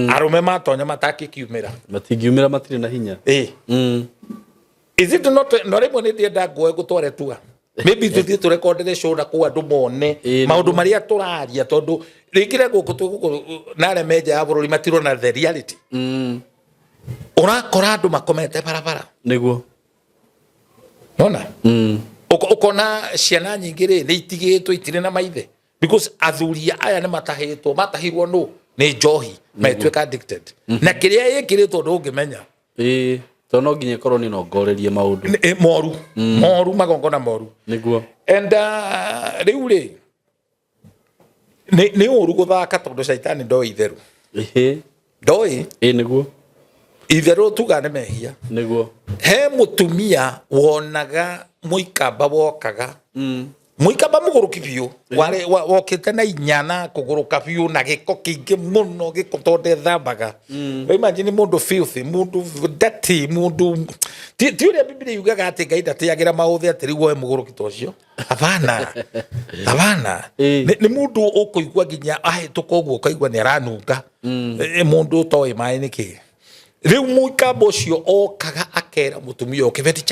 arume matonya matakikiumĩra matingiumĩra matirĩ na hinya is it not rĩmwe nĩ ndĩenda Nguo gũtware tua maybe tuthiĩ tũrekondere show na kũu andũ mone maũndũ marĩa tũraria tondũ rĩngĩ gũkũ na arĩa menja ya bũrũri matirwo na the reality ũrakora andũ makomete barabara nĩguo nona ukona ciana nyingĩ rĩ nĩ itigĩtwo itirĩ na maithe because athuri aya nĩ matahirwo no nĩ njohi metuĩka addicted na kĩrĩa gĩkĩrĩtwo ndũngĩmenya to no nginya korwo nĩ nongorerie maũndũ moru magongona moru nĩguo and rĩu rĩ nĩ ũru gũthaka tondũ shaitani ndoĩ itherũ ndoĩ nĩguo itherũ tuga nĩ mehia nĩguo he mũtumia wonaga mũikamba wokaga mũikamba mũgũrũki biũ wokĩte na inyana kũgũrũka biũ na gĩko kĩingĩ mũno gĩko tondũ thambaga imagine mũndũ filthy mũndũ dirty mũndũ ti ũrĩa Biblia yugaga atĩ Ngai ndatĩagĩra maũthĩ atĩ rĩu woe mũgũrũki ta ũcio hapana nĩ mũndũ ũkũigua nginya ahĩtũka ũguo ũkaigua nĩ aranunga mũndũ ũtoĩ maĩ nĩkĩ rĩu mũikamba ũcio okaga akera mũtumia kĩbeti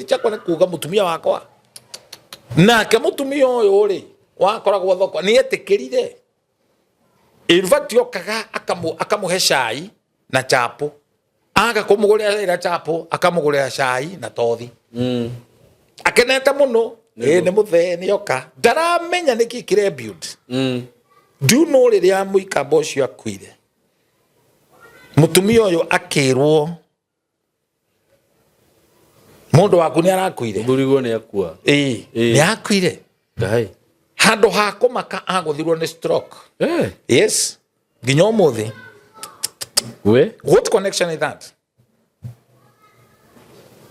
chakwa nĩ kuuga mũtumia wakwa nake mũtumia ũyũ rĩ wakoragwo thoko nĩ etĩkĩrire in fact okaga akamũhe cai na chapo agakũmũgũrĩra chapo akamũgũrĩra cai na tothi akenete mũno nĩ mũthee oka ndaramenya nĩkĩ kĩre build do you know rĩrĩa mũikamba ũcio akuire mũtumia ũyũ akĩrwo mundu waku ni arakuire thurigo ni akua ni akuire ngai handũ ha kũmaka agũthirwo nĩ stroke yes nginya ũmũthĩ what connection is that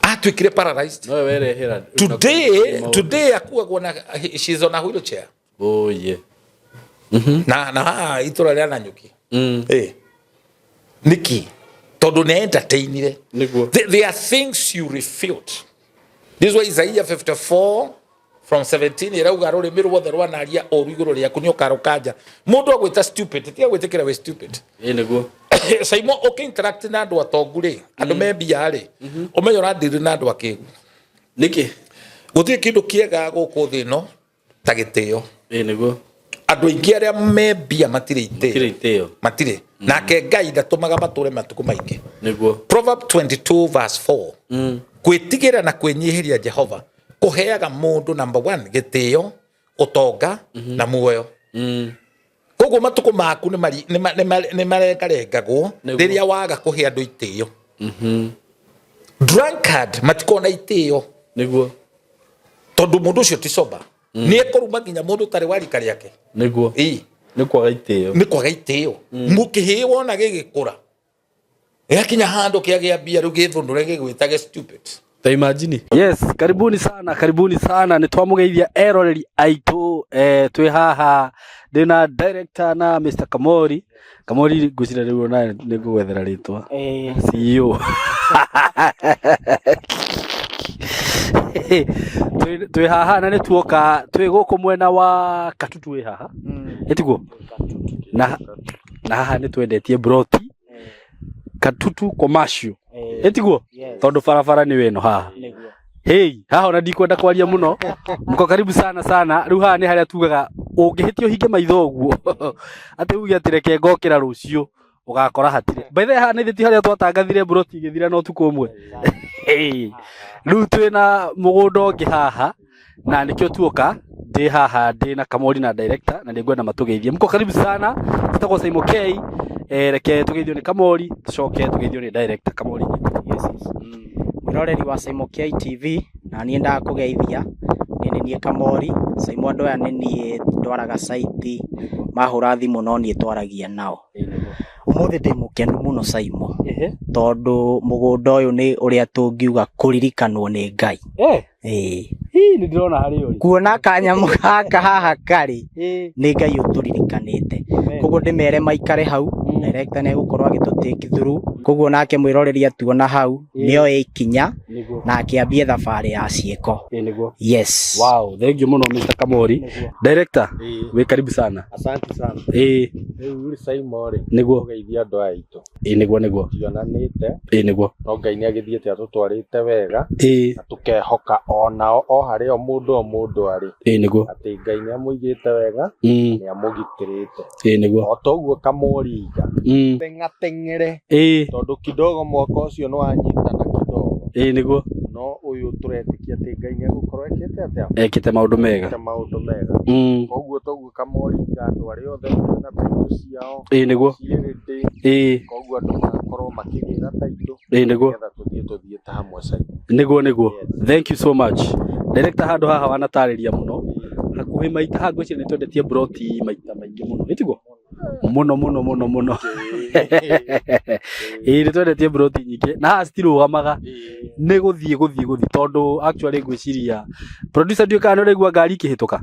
atuĩkire paralyzed no werehera today akuagwo na she's on a wheelchair na itũra rĩa Nanyuki niki tondũ nĩ entertainire there are things you refute. This is why Isaiah 54 from 17 irauga rũrĩmĩ ruothe rwanaria ũru igũrũ rĩaku nĩ ũkarũkanja mũndũ agwĩta stupid tiga gwĩtĩkĩra we stupid nĩguo SYMO interact na andũ atongu rĩ andũ me mbia rĩ ũmenye ũrandĩrĩ na andũ akĩgu nĩkĩ gũtirĩ kĩndũ kĩega gũkũ thĩ ĩno ta gĩtĩo nĩguo andũ aingĩ arĩa me mbia matirĩ itĩo matirĩ nake Ngai ndatũmaga matũre matukũ maingĩ nĩguo Proverbs 22 verse 4 kwĩtigĩra na kwĩnyihiria Jehova kũheaga mũndũ number 1 gĩtĩo ũtonga na muoyo koguo matuko maku nĩ marengarengagwo rĩrĩa waga kũhe andũ itĩo. Drunkard matikona itĩo nĩguo tondũ mũndũ ũcio ti sober. Nĩ ekũruma nginya mũndũ tarĩ warika rĩake nĩguo nĩ kwaga itĩo mũkĩhĩo na gĩgĩkũra yakinya handũ kĩagĩa mbia rĩu gĩthũndũre gĩgwĩtage stupid. Imagine. Yes, karibuni sana ni twamugeithia eroreri aitu twi haha ndina director na Mr. Kamori ngucira riu na nigugwethera ritwa CEO twi haha na ni tuoka twi guku mwena wa Katutu wi haha etiguo na haha ni twendetie broti Katutu commercial etiguo tondu barabara ni weno haha haha ona ndikwenda kwaria muno mko karibu sana riu haha ni haria tugaga ungihitio hinge maitho guo ati ugi atireke ngokira rucio ugakora hatire by the way haha ni thiti haria twatangathire broti igithira no tuko umwe riu twina mugunda ungi haha na nikio tuoka ndi haha ndi na Kamori na director na ningwenda matugeithie mko karibu sana tutako SYMO K reke tugeithio ni Kamori tucoke tugeithio ni director Kamori. Yes miroreri wa SYMO K TV na niĩ ndakugeithia niĩ Kamori SYMO andũ aya niĩ ndwaraga site mahũra thimũ no niĩ twaragia nao umuthi ndi mukenu muno SYMO tondu mugunda ũyũ nĩ ũrĩa tũngiuga kũririkanwo nĩ Ngai ni ndirona hari uri kuona kanyamu gaka haha kari nĩ Ngai ũtũririkanĩte koguo ndĩmere maikare hau director nĩ gũkorwo agĩtũtake through koguo nake mwĩroreri atuona hau nĩo ikinya na akĩambia thabarĩ ya ciĩko. Yes, wow, thank you muno Mr. Kamori. Director we karibu sana. Asante sana. Rĩu uri SYMO ri nĩguo geithia andũ aitũ nĩguo tionanĩte nĩguo no Ngai nĩ agĩthiĩte atũtwarĩte wega na tũkehoka onao o harĩa mũndũ arĩ nĩguo atĩ Ngai nĩ amũigĩte wega nĩ amũgitĩrĩte nĩguo o toguo Kamoriga teng'ere tondũ kidogo mwaka ũcio nĩ wanyitana kidogo nĩguo no ũyũ tũretĩkia atĩ Ngai nĩ agũkorwo ekĩte maũndũ mega koguo toguo Kamoriga andũ arĩa othe na taitũ ciao nĩguo koguo andũ magakorwo makĩgĩra taitũ nĩguo tũthiĩ ta hamwe SYMO nĩguo thank you so much director handu haha wanatarĩria muno hakuhĩ maita ha ngwĩciria nĩ twendetie broti maita maingĩ muno etiguo muno nĩ twendetie broti nyingĩ na haha citirũgamaga nĩ gũthiĩ tondu actually ngwĩciria producer ndiũ kana ũraigua ngari ikĩhĩtũka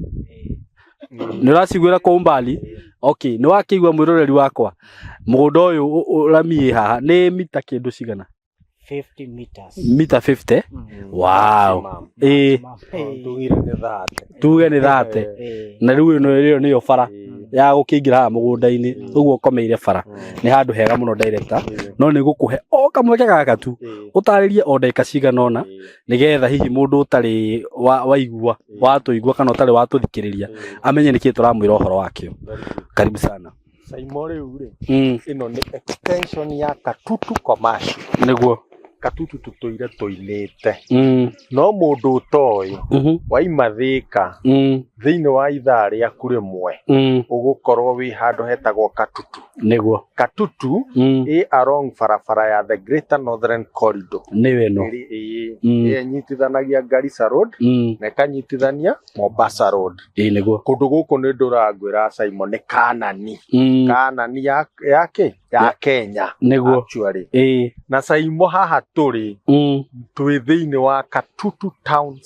nĩ ũraciguĩra kwa umbali okay nĩ wakĩigua mwĩroreri wakwa mũgũnda ũyũ ũramiĩ haha nĩ mita kĩndũ cigana 50 meters mita 50 wow tuge nĩ thate na rĩu ĩyo nĩyo bara ya gũkĩingĩra haha mũgũnda-inĩ ũguo ũkomeire bara nĩ handũ hega mũno director no nĩ gũkũhe o kamweke gaka tu ũtarĩrie o ndagĩka cigana ũna nĩgetha hihi mũndũ ũtarĩ waigua watũigua kana ũtarĩ watũthikĩrĩria amenye nĩkĩĩ tũramwĩra ũhoro wakĩo. Karibu sana SYMO rĩu rĩ ĩno nĩ extension ya Katutu commercial nĩguo Katutu tũtũire tũinĩte no mũndũ ũtoĩ waima Thĩka thĩinĩ wa ithaa rĩaku rĩmwe ũgũkorwo wĩ handũ hetagwo Katutu nĩguo Katutu along barabara ya the Greater Northern Corridor nĩwe no ĩnyitithanagia Garissa Road na ĩkanyitithania Mombasa Road nĩguo kũndũ gũkũ nĩ ndũrangwĩra SYMO nĩ Kanani ya Kenya nĩguo actually na SYMO haha tũrĩ twĩ thĩinĩ wa Katutu Town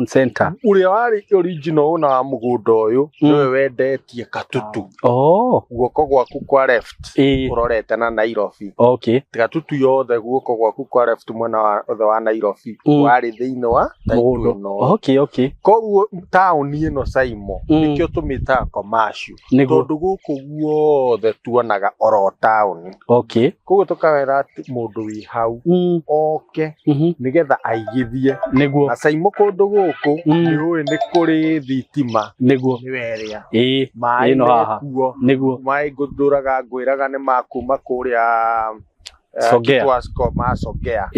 Center ũrĩa warĩ original na wa mũgũnda ũyũ nĩwe wendetie Katutu guoko gwaku kwa left ũrorete na Nairobi Katutu yothe guoko gwaku kwa left mwena wa Nairobi warĩ thĩinĩ wa mũgũnda koguo town ĩno SYMO nĩkĩo tũmĩtaga commercial tondũ gũkũ guothe tuonaga oro town koguo tũkawĩra atĩ mũndũ wĩ hau oke nĩgetha aigithie na SYMO kũndũ gũkũ nĩũĩ nĩ kũrĩ thitima nĩguo nĩwerĩa maĩ nĩkuo maĩ ngwĩraga nĩ makuma kũrĩa Sogea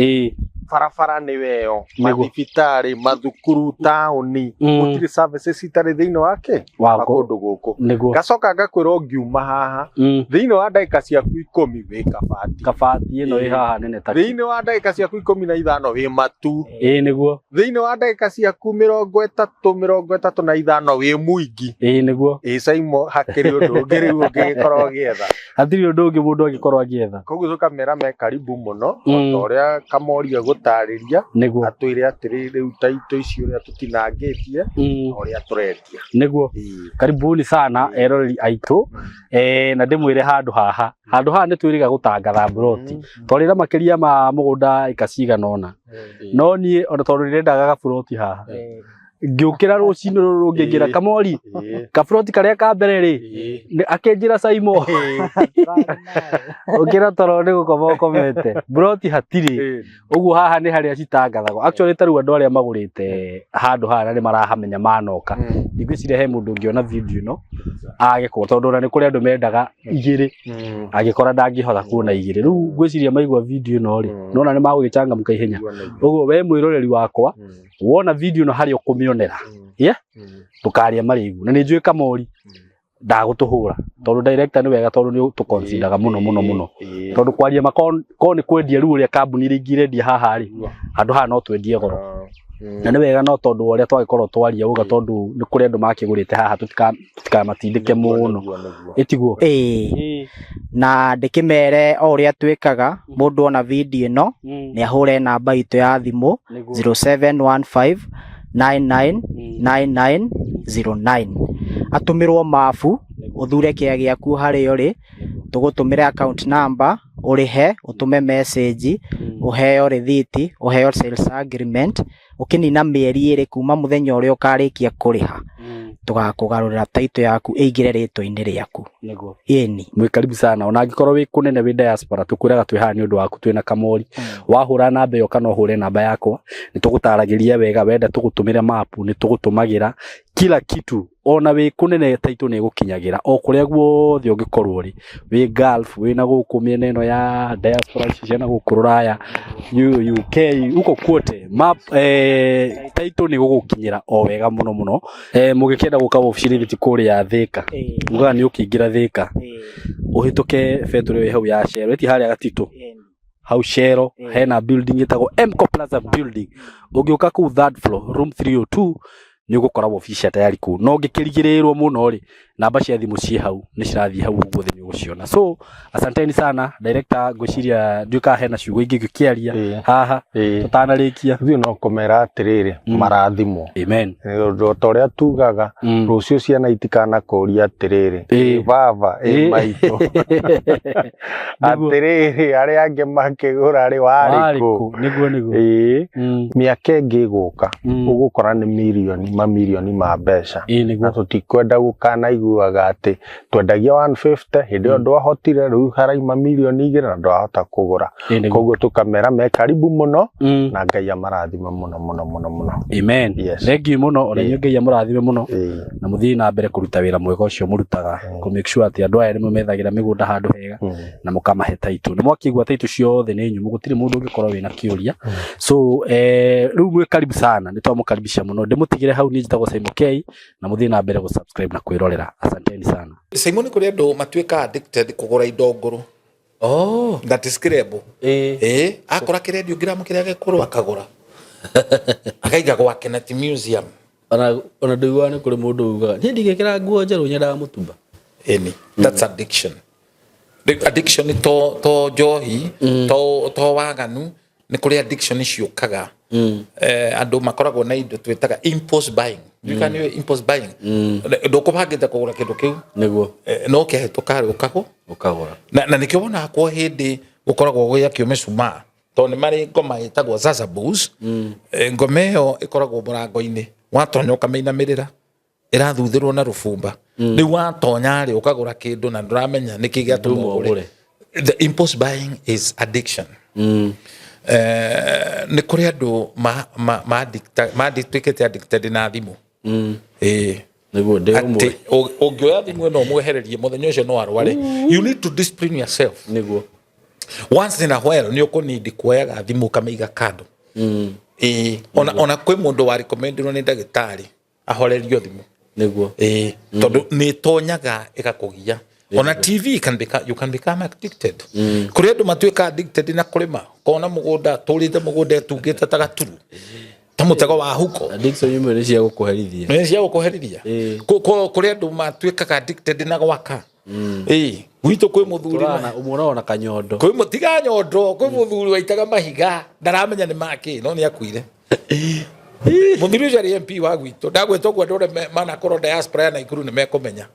barabara nĩ weo mathibitari mathukuru taũni gũtirĩ services itarĩ thĩinĩ wake wa kũndũ gũkũ gacoka ngakwĩra ngiuma haha thĩinĩ wa ndagĩka ciaku 10 wĩ kabati ĩno ĩ haha nene ta thĩinĩ wa ndagĩka ciaku 15 wĩ matu nĩguo thĩinĩ wa ndagĩka ciaku 35 wĩ mũingĩ nĩguo SYMO hakĩrĩ ũndũ ũngĩ rĩu ũngĩgĩkorwo ũgĩetha hatirĩ ũndũ ũngĩ mũndũ angĩkorwo agĩetha koguo tũkamera me karibu mũno o ũrĩa Kamoria gũtarĩria atwĩre atĩrĩ rĩu taito icio ũrĩa tũtinangĩtie ũrĩa tũrendia nĩguo karibuni sana eroreri aitũ na ndĩmwĩre handũ haha nĩ twĩrĩga gũtangatha broti twarĩra makĩria ma mũgũnda eka cigana ũna no niĩ ona tondũ nĩrendaga gabroti haha ngĩũkĩra rũcinĩ rũrũ ngĩngĩra Kamori kabroti karĩa ka mbere rĩ akĩnjĩra SYMO ũkĩra toro nĩ gũkoma ũkomete broti hatirĩ ũguo haha nĩ harĩa citangathagwo actually tarĩu andũ arĩa magũrĩte handũ haha nĩ marahamenya manoka ngwĩciria he mũndũ ũngĩona video ĩno agĩkwo tondũ ona nĩ kũrĩ andũ mendaga igĩrĩ agĩkora ndangĩhota kuona igĩrĩ rĩu ngwĩciria maigua video ĩno rĩ nona nĩ magũgĩcangamũka ihenya ũguo we mwĩroreri wakwa wona video ĩno harĩa ũkũmĩonera tũkaria marĩgu na nĩ njũĩ Kamori ndagũtũhũra tondũ director nĩ wega tondũ nĩ tũconsideraga mũno tondũ kwaria makon nĩ kwendia rĩu ũrĩa kambuni iria ingĩ irendia haha rĩ handũ haha no twendie goro na nĩ wega no tondũ ũrĩa twagĩkorwo twaria uga tondũ nĩ kũrĩ andũ makĩgũrĩte haha tũtikamatindĩke mũno ĩtiguo na ndĩkĩmere o ũrĩa twĩkaga mũndũ ona video ĩno nĩ ahũre namba itũ ya thimũ 0715999909 atũmĩrwo mabu ũthure kĩaya gĩaku harĩa ũrĩ tũgũtũmĩre account number ũrĩhe ũtũme message ũheo receipt ũheo sales agreement ũkĩnina mĩeri 2 kuma mũthenya ũrĩa ũkarĩkia kũrĩha tũgakũgarũrĩra taito yaku ĩingĩre rĩtwa-inĩ rĩaku nĩguo ĩni mwĩ karibu sana ona angĩkorwo wĩ kũnene wĩ diaspora tũkwĩraga twĩ haha nĩ ũndũ waku twĩna Kamori wahũra namba ĩyo kana ũhũre namba yakwa nĩ tũgũtaragĩria wega wenda tũgũtũmĩre mapu nĩ tũgũtũmagĩra kila kitu ona wĩ kũnene taito nĩ gũkinyagĩra o kũrĩa guothe ũngĩkorwo rĩ wĩ Gulf wĩ na gũkũ mĩena ĩno ya diaspora ciana gũkũ Rũraya UK uko kwote map taito nĩ gũgũkinyĩra o wega mũno mũgĩkĩenda gũka obici thiti kũrĩa Thĩka uga nĩ ũkĩingĩra Thĩka ũhĩtũke betũrĩ hau ya Shell eti harĩa gatitũ hau Shell hena building ĩtagwo MCO Plaza building ũngĩũka kũu 3rd floor room 302 nĩ ũgũkorwo obici tayari kũ no ngĩkĩrigĩrĩrwo mũno rĩ namba cia thimũ ciĩ hau nĩ cirathiĩ hau guothe nĩ ũgũciona so asanteni sana director ngwĩciria nduĩka hena ciugo ingĩ ngĩkĩaria haha tũtanarĩkia ithuĩ no kũmera atĩrĩrĩ marathimwo amen ta ũrĩa tugaga rũciũ ciana itikanakũria atĩrĩrĩ baba maitũ atĩrĩrĩ arĩa angĩ makĩgũra rĩ warĩkũ nĩguo mĩaka ĩngĩ ĩgũka ũgũkora nĩ mamirioni ma mbeca na tũtikwenda gũkana iguaga atĩ twendagia 150 hĩndĩ ĩyo ndwahotire rĩu haraima milioni 2 na ndwahota kũgũra koguo tũkamera me karibu mũno na Ngai amarathime mũno amen thengiũ mũno ona inyuĩ Ngai amũrathime mũno na mũthiĩ na mbere kũruta wĩra mwega ũcio mũrutaga kũ make sure atĩ andũ aya nĩ mũmethagĩra mĩgũnda handũ hega na mũkamahe taito nĩ mwakĩigua taito ciothe nĩ nyumũ gũtirĩ mũndũ ũngĩkorwo wĩna kĩũria so rĩu mwĩ karibu sana nĩ twamũkaribisha mũno ndĩmũtigĩre hau niĩ njĩtagwo SYMO K na mũthiĩ na mbere gũ-subscribe na kwĩrorera asanteni sana SYMO nĩ kũrĩ andũ matuĩka addicted kũgũra indo ngũrũ that is credible akora kĩrendio ngiramu kĩrĩa gĩkũrũ akagũra akaiga gwake na ti museum ona ndĩiguaga nĩ kũrĩ mũndũ ugaga niĩ ndigĩkĩra nguo njerũ nyendaga mũtumba that's addiction addiction to njohi to waganu nĩ kũrĩ addiction ciũkaga andũ makoragwo na indo twĩtaga impulse buying ndikaniwe impulse buying ndũkũbangĩte kũgũra kĩndũ kĩu nĩguo no kĩhetũka ũkagũra na nĩkĩo wonaga kwa hĩndĩ gũkoragwo gwĩakio mĩcumaa tondũ nĩ marĩ ngoma ĩtagwo zazabus ngoma ĩyo ĩkoragwo mũrango-inĩ watonya ũkamĩinamĩrĩra ĩrathuthĩrwo na rũbumba rĩu watonya rĩ ũkagũra kĩndũ na ndũramenya nĩkĩ gĩatũma ũgũre the impulse buying is addiction nĩ kũrĩ andũ twĩkĩte addicted na thimũ nĩguo ndĩ ũngĩoya thimũ ĩno ũmwehererie mũthenya ũcio no arware you need to discipline yourself nĩguo once in a while nĩ ũkũnindi kuoyaga thimũ ũkamĩiga kando ona kwĩ mũndũ wa recommended nĩ ndagĩtarĩ ahorerio thimũ niguo tondũ nĩ tonyaga ĩgakũgia ona TV you can become addicted kũrĩ andũ matuĩka addicted na kũrĩma kona mũgũnda tũrĩte mũgũnda tungĩte ta gaturu ta mũtego wa huko addiction imwe nĩ cia gũkũherithia kũrĩ andũ matuĩkaga addicted na gwaka gwitũ kwĩ mũthuri ũmũrona kanyondo kwĩ mũtiga nyondo kwĩ mũthuri waitaga mahiga ndaramenya nĩ make no nĩ akuire mũthuri ũcio arĩ MP wa gwitũ ndagwĩtwo kwa ndore mana korwo diaspora na Ikuru nĩ mekũmenya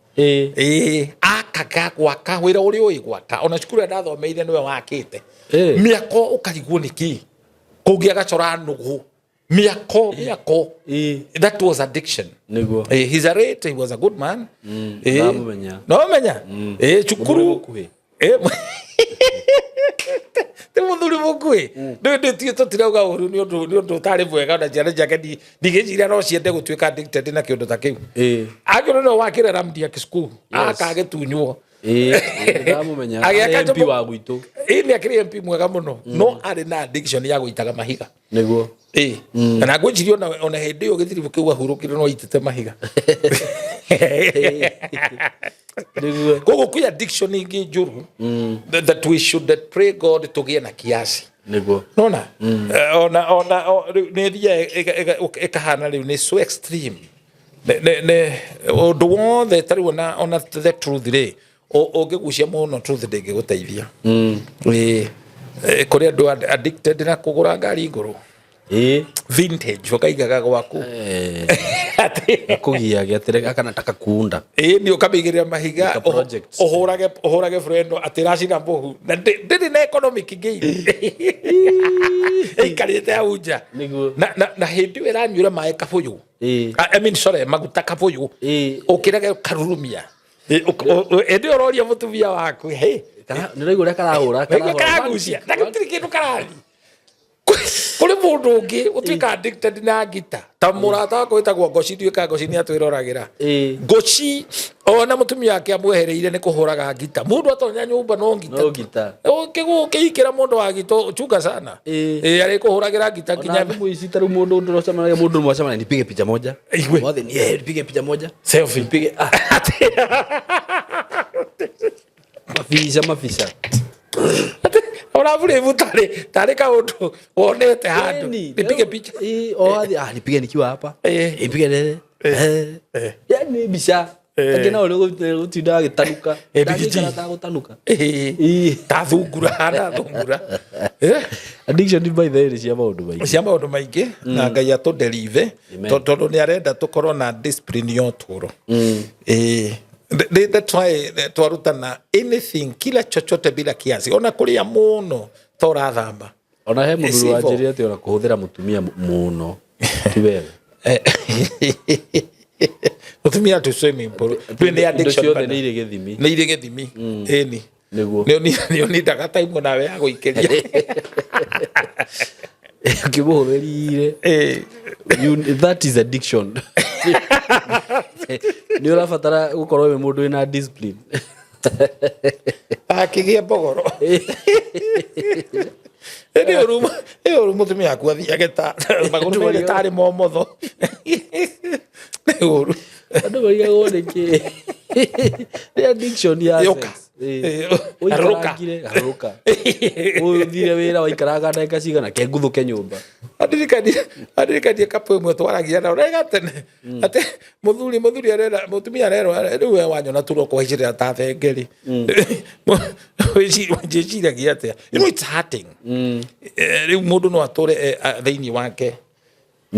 akaga gwaka wĩra ũrĩa ũĩ gwaka ona cukuru ndathomeire nĩwe wakĩte mĩako ũkarigwo nĩkĩ kũngĩ agacora nũgũ mĩako that was addiction niguo he's a rate he was a good man no menya cukuru te mũthuri mũkuĩ ndĩ tũtirauga ũru nĩ ũndũ ũtarĩ mwega na ciana ciake ndigĩciria no ciende gũtuĩka addicted na kĩũndũ ta kĩu angĩona no wakĩra ramdia kĩcukuru akagĩtunywo ndamũmenya MP wa gwitũ nĩ akĩrĩ MP mwega mũno no arĩ na addiction ya gũitaga mahiga niguo na ngwĩciria ona hĩndĩ ĩyo gĩthiribũ kĩu ahurũkire no aitĩte mahiga koguo kwĩ addiction ingĩ njũru that we should pray God tũgĩe na kiasi niguo nona ona nĩ thia ĩkahana rĩu nĩ so extreme ũndũ wothe tarĩ ona the truth rĩ ũngĩgucia mũno truth ndĩngĩgũteithia kũrĩ andũ addicted na kũgũra ngari ngũrũ vintage ukaigaga gwaku kugiaga atirega kana taka kuunda ni ukamigirira mahiga uhurage friend atiracina mbohu na ndiri na economic gain ikarite auja na hindi iranyura mae kabuyu I mean sorry maguta kabuyu ukirage karurumia edi ororia mutumia waku niraigura karahura karagucia na gutiri kindu karari kuri mundu ungi utuika addicted na ngita ta murata wako witagwo Ngoci tuika Ngoci ni atwiroragera Ngoci ona mutumia wake amwehereire ni kuhuraga ngita mundu atonya nyumba no ngita ukigukikira mundu wa gito chunga sana ari kuhuragira ngita kinya muici taru mundu ndorocamanaga mundu mwacamana nipige picha moja mothe ni nipige picha moja selfie nipige mafisha ora vule vutare ka undu wonete handu nipige picha nipige nikiwa hapa nipige nene yani bisha akina ole gutinda gitanuka ndagikara ta gutanuka ta thungura addiction by the way cia maundu maingi na Ngai atudelive tondu ni arenda tukorwo na discipline yo turo that's why twarutana anything kila chochote bila kiasi ona kuria muno tora thamba ona he muthuru wanjiria ati ona kuhuthira mutumia muno ti wega mutumia tu swimming pool ni addiction ni ire githimi eni niguo ni ndaga time nawe ya guikeria kibuhurire that is addiction ni urabatara gukorwo we mundu ina discipline akigia bogoro eni orumo tumia kwathi ageta maguru mele tari momotho ni oru andu bariga woneke ni addiction ya sex haruka uthire wira waikaraga ndagika cigana ke nguthuke nyumba adirikania kapo imwe twaragia na urega tene ati muthuri arera mutumia arera riu we wanyona turoko hicira ta thengeri wejiragia atia it's hurting riu mundu no ature theini wake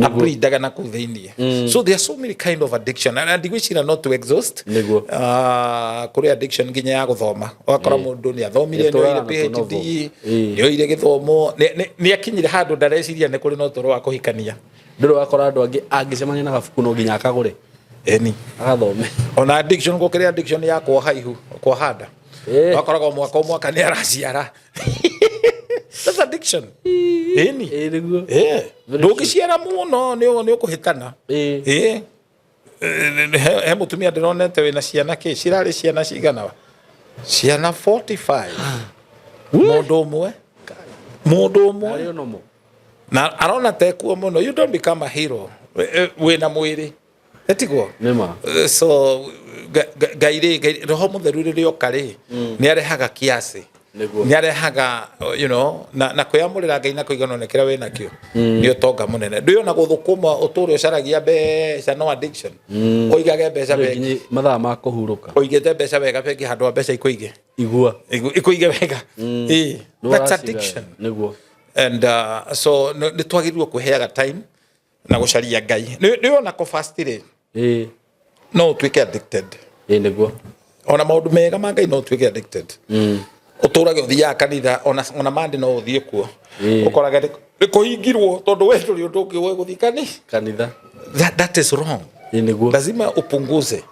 aprindaga na ku theini so there are so many kind of addiction and ndigwicira not to exhaust kuri addiction nginya ya guthoma wakora mundu ni athomire no ile PhD yo ile githomo ni akinyire handu ndareciria ni kuri no toro wa kuhikania ndiro wakora andu angicemania na gabuku no nginya akagure eni agathome ona addiction gukire addiction ya kwa haihu kwa hada wakora mwaka ni araciara that's addiction eni niguo ndungiciara muno ni ukuhitana he mutumia ndironete wina ciana ki cirari ciana cigana ciana 45 mundu umwe ari no mo na arona tekuo muno. You don't become a hero wina mwiri etiguo nima. So gaire roho mutheru ririo kari ni arehaga kiasi ni arehaga you know na kuyamurira Ngai na kuiganonekera wina kio ni utonga munene ndio na guthukuma uturi ucaragia mbeca no addiction oigage mbeca wega mathaa ma kuhuruka oigete mbeca wega bengi handu wa mbeca ikuige ikuige wega that's addiction niguo. And so ni twagirirwo kuheaga time na gucaria Ngai ndio na ko fast ri no twike addicted niguo ona maundu mega ma Ngai no twike addicted uturage uthia kanitha ona mandi no uthie kuo ukoraga rikuhingirwo tondu we nduri undu ungi we guthikani kanitha that is wrong niguo. Lazima upunguze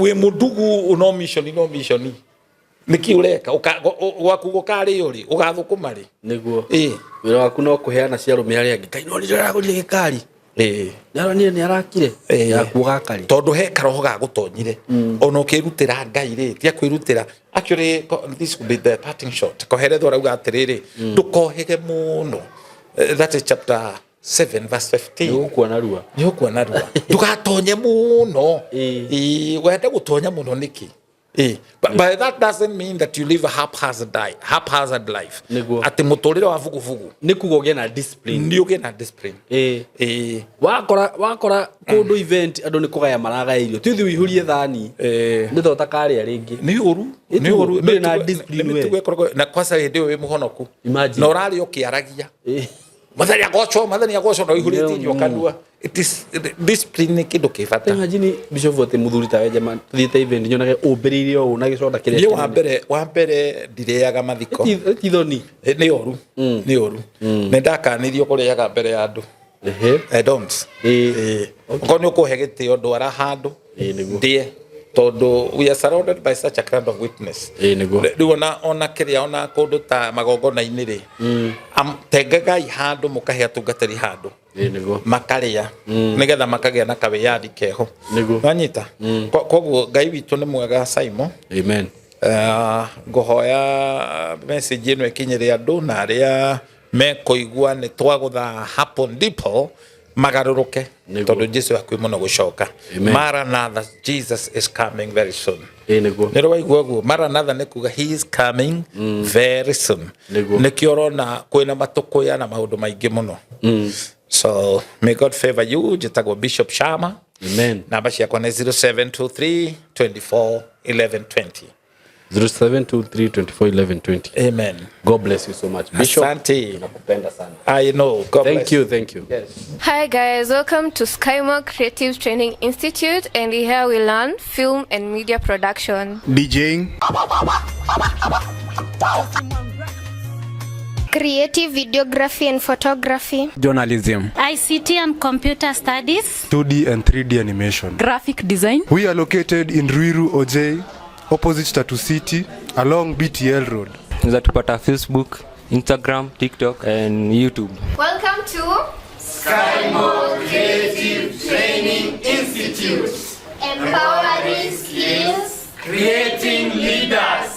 we mudugu uno mission niki ureka wakugo kari uri ugathukuma ri niguo wira waku no kuheana ciarume aria angi Ngai no ndiragurire gikari ndaroni ni arakire yakuga kari tondu he karoho ga gutonyire ona ukirutira Ngai ri tia kwirutira actually this could be the parting shot koherethwo rauga atiriri ndukohege muno that is chapter 7 verse 15 nikuona rua ndugatonye muno wende gutonya muno niki but that doesn't mean that you live a haphazard life ati muturire wa vuguvugu nikugo gena discipline ndio gena discipline wakora kundu event andu nikugaya maragairio tuthi wihurie thani nithota kari aringi ni uru na discipline na kwasa ndio we muhonoku na urari ukiaragia mathani agocho no ihuriti yokanua it is discipline kindo kifata imagine bishop wote muthuri ta weje thiite event nyonage umbiririo una gicoda kire wa mbere ndireaga mathiko tithoni ni oru nindakanirio kuriaga mbere ya andu I don't ukoni ukuhe gitio ndwara handu ndie tondu we are surrounded by such a crowd of witness niguo ona kiria ona kundu ta magongona-ini ri tengagai handu mukahe atungatiri handu makaria nigetha makagia na kawiyathi keho wanyita koguo Ngai witu ni mwega SYMO amen. Nguhoya message ino ikinyire andu na aria mekuigua ni twagutha hapo ndipo magaruruke tondu Jesu akwi muno gucoka. Maranatha, Jesus is coming very soon. Nero waigua guo Maranatha ni kuga he is coming very soon. Nikiorona kwina matukuya na maundu maingi muno. So may God favor you. Jitagwo Bishop Shama. Amen. Namba ciakwa ni 0723 24 11 20. 0723241120. Amen. God bless you so much. Bishop, nakupenda sana. I know. God thank bless you. Thank you. Yes. Hi guys, welcome to SYMO Creative Training Institute, and here we learn film and media production, DJing, creative videography and photography, journalism, ICT and computer studies, 2D and 3D animation, graphic design. We are located in Ruiru, Ojai, opposite Tatu City, along BTL Road. Zatupata Facebook, Instagram, TikTok and YouTube. Welcome to SYMO Creative Training Institute. Empowering skills, creating leaders.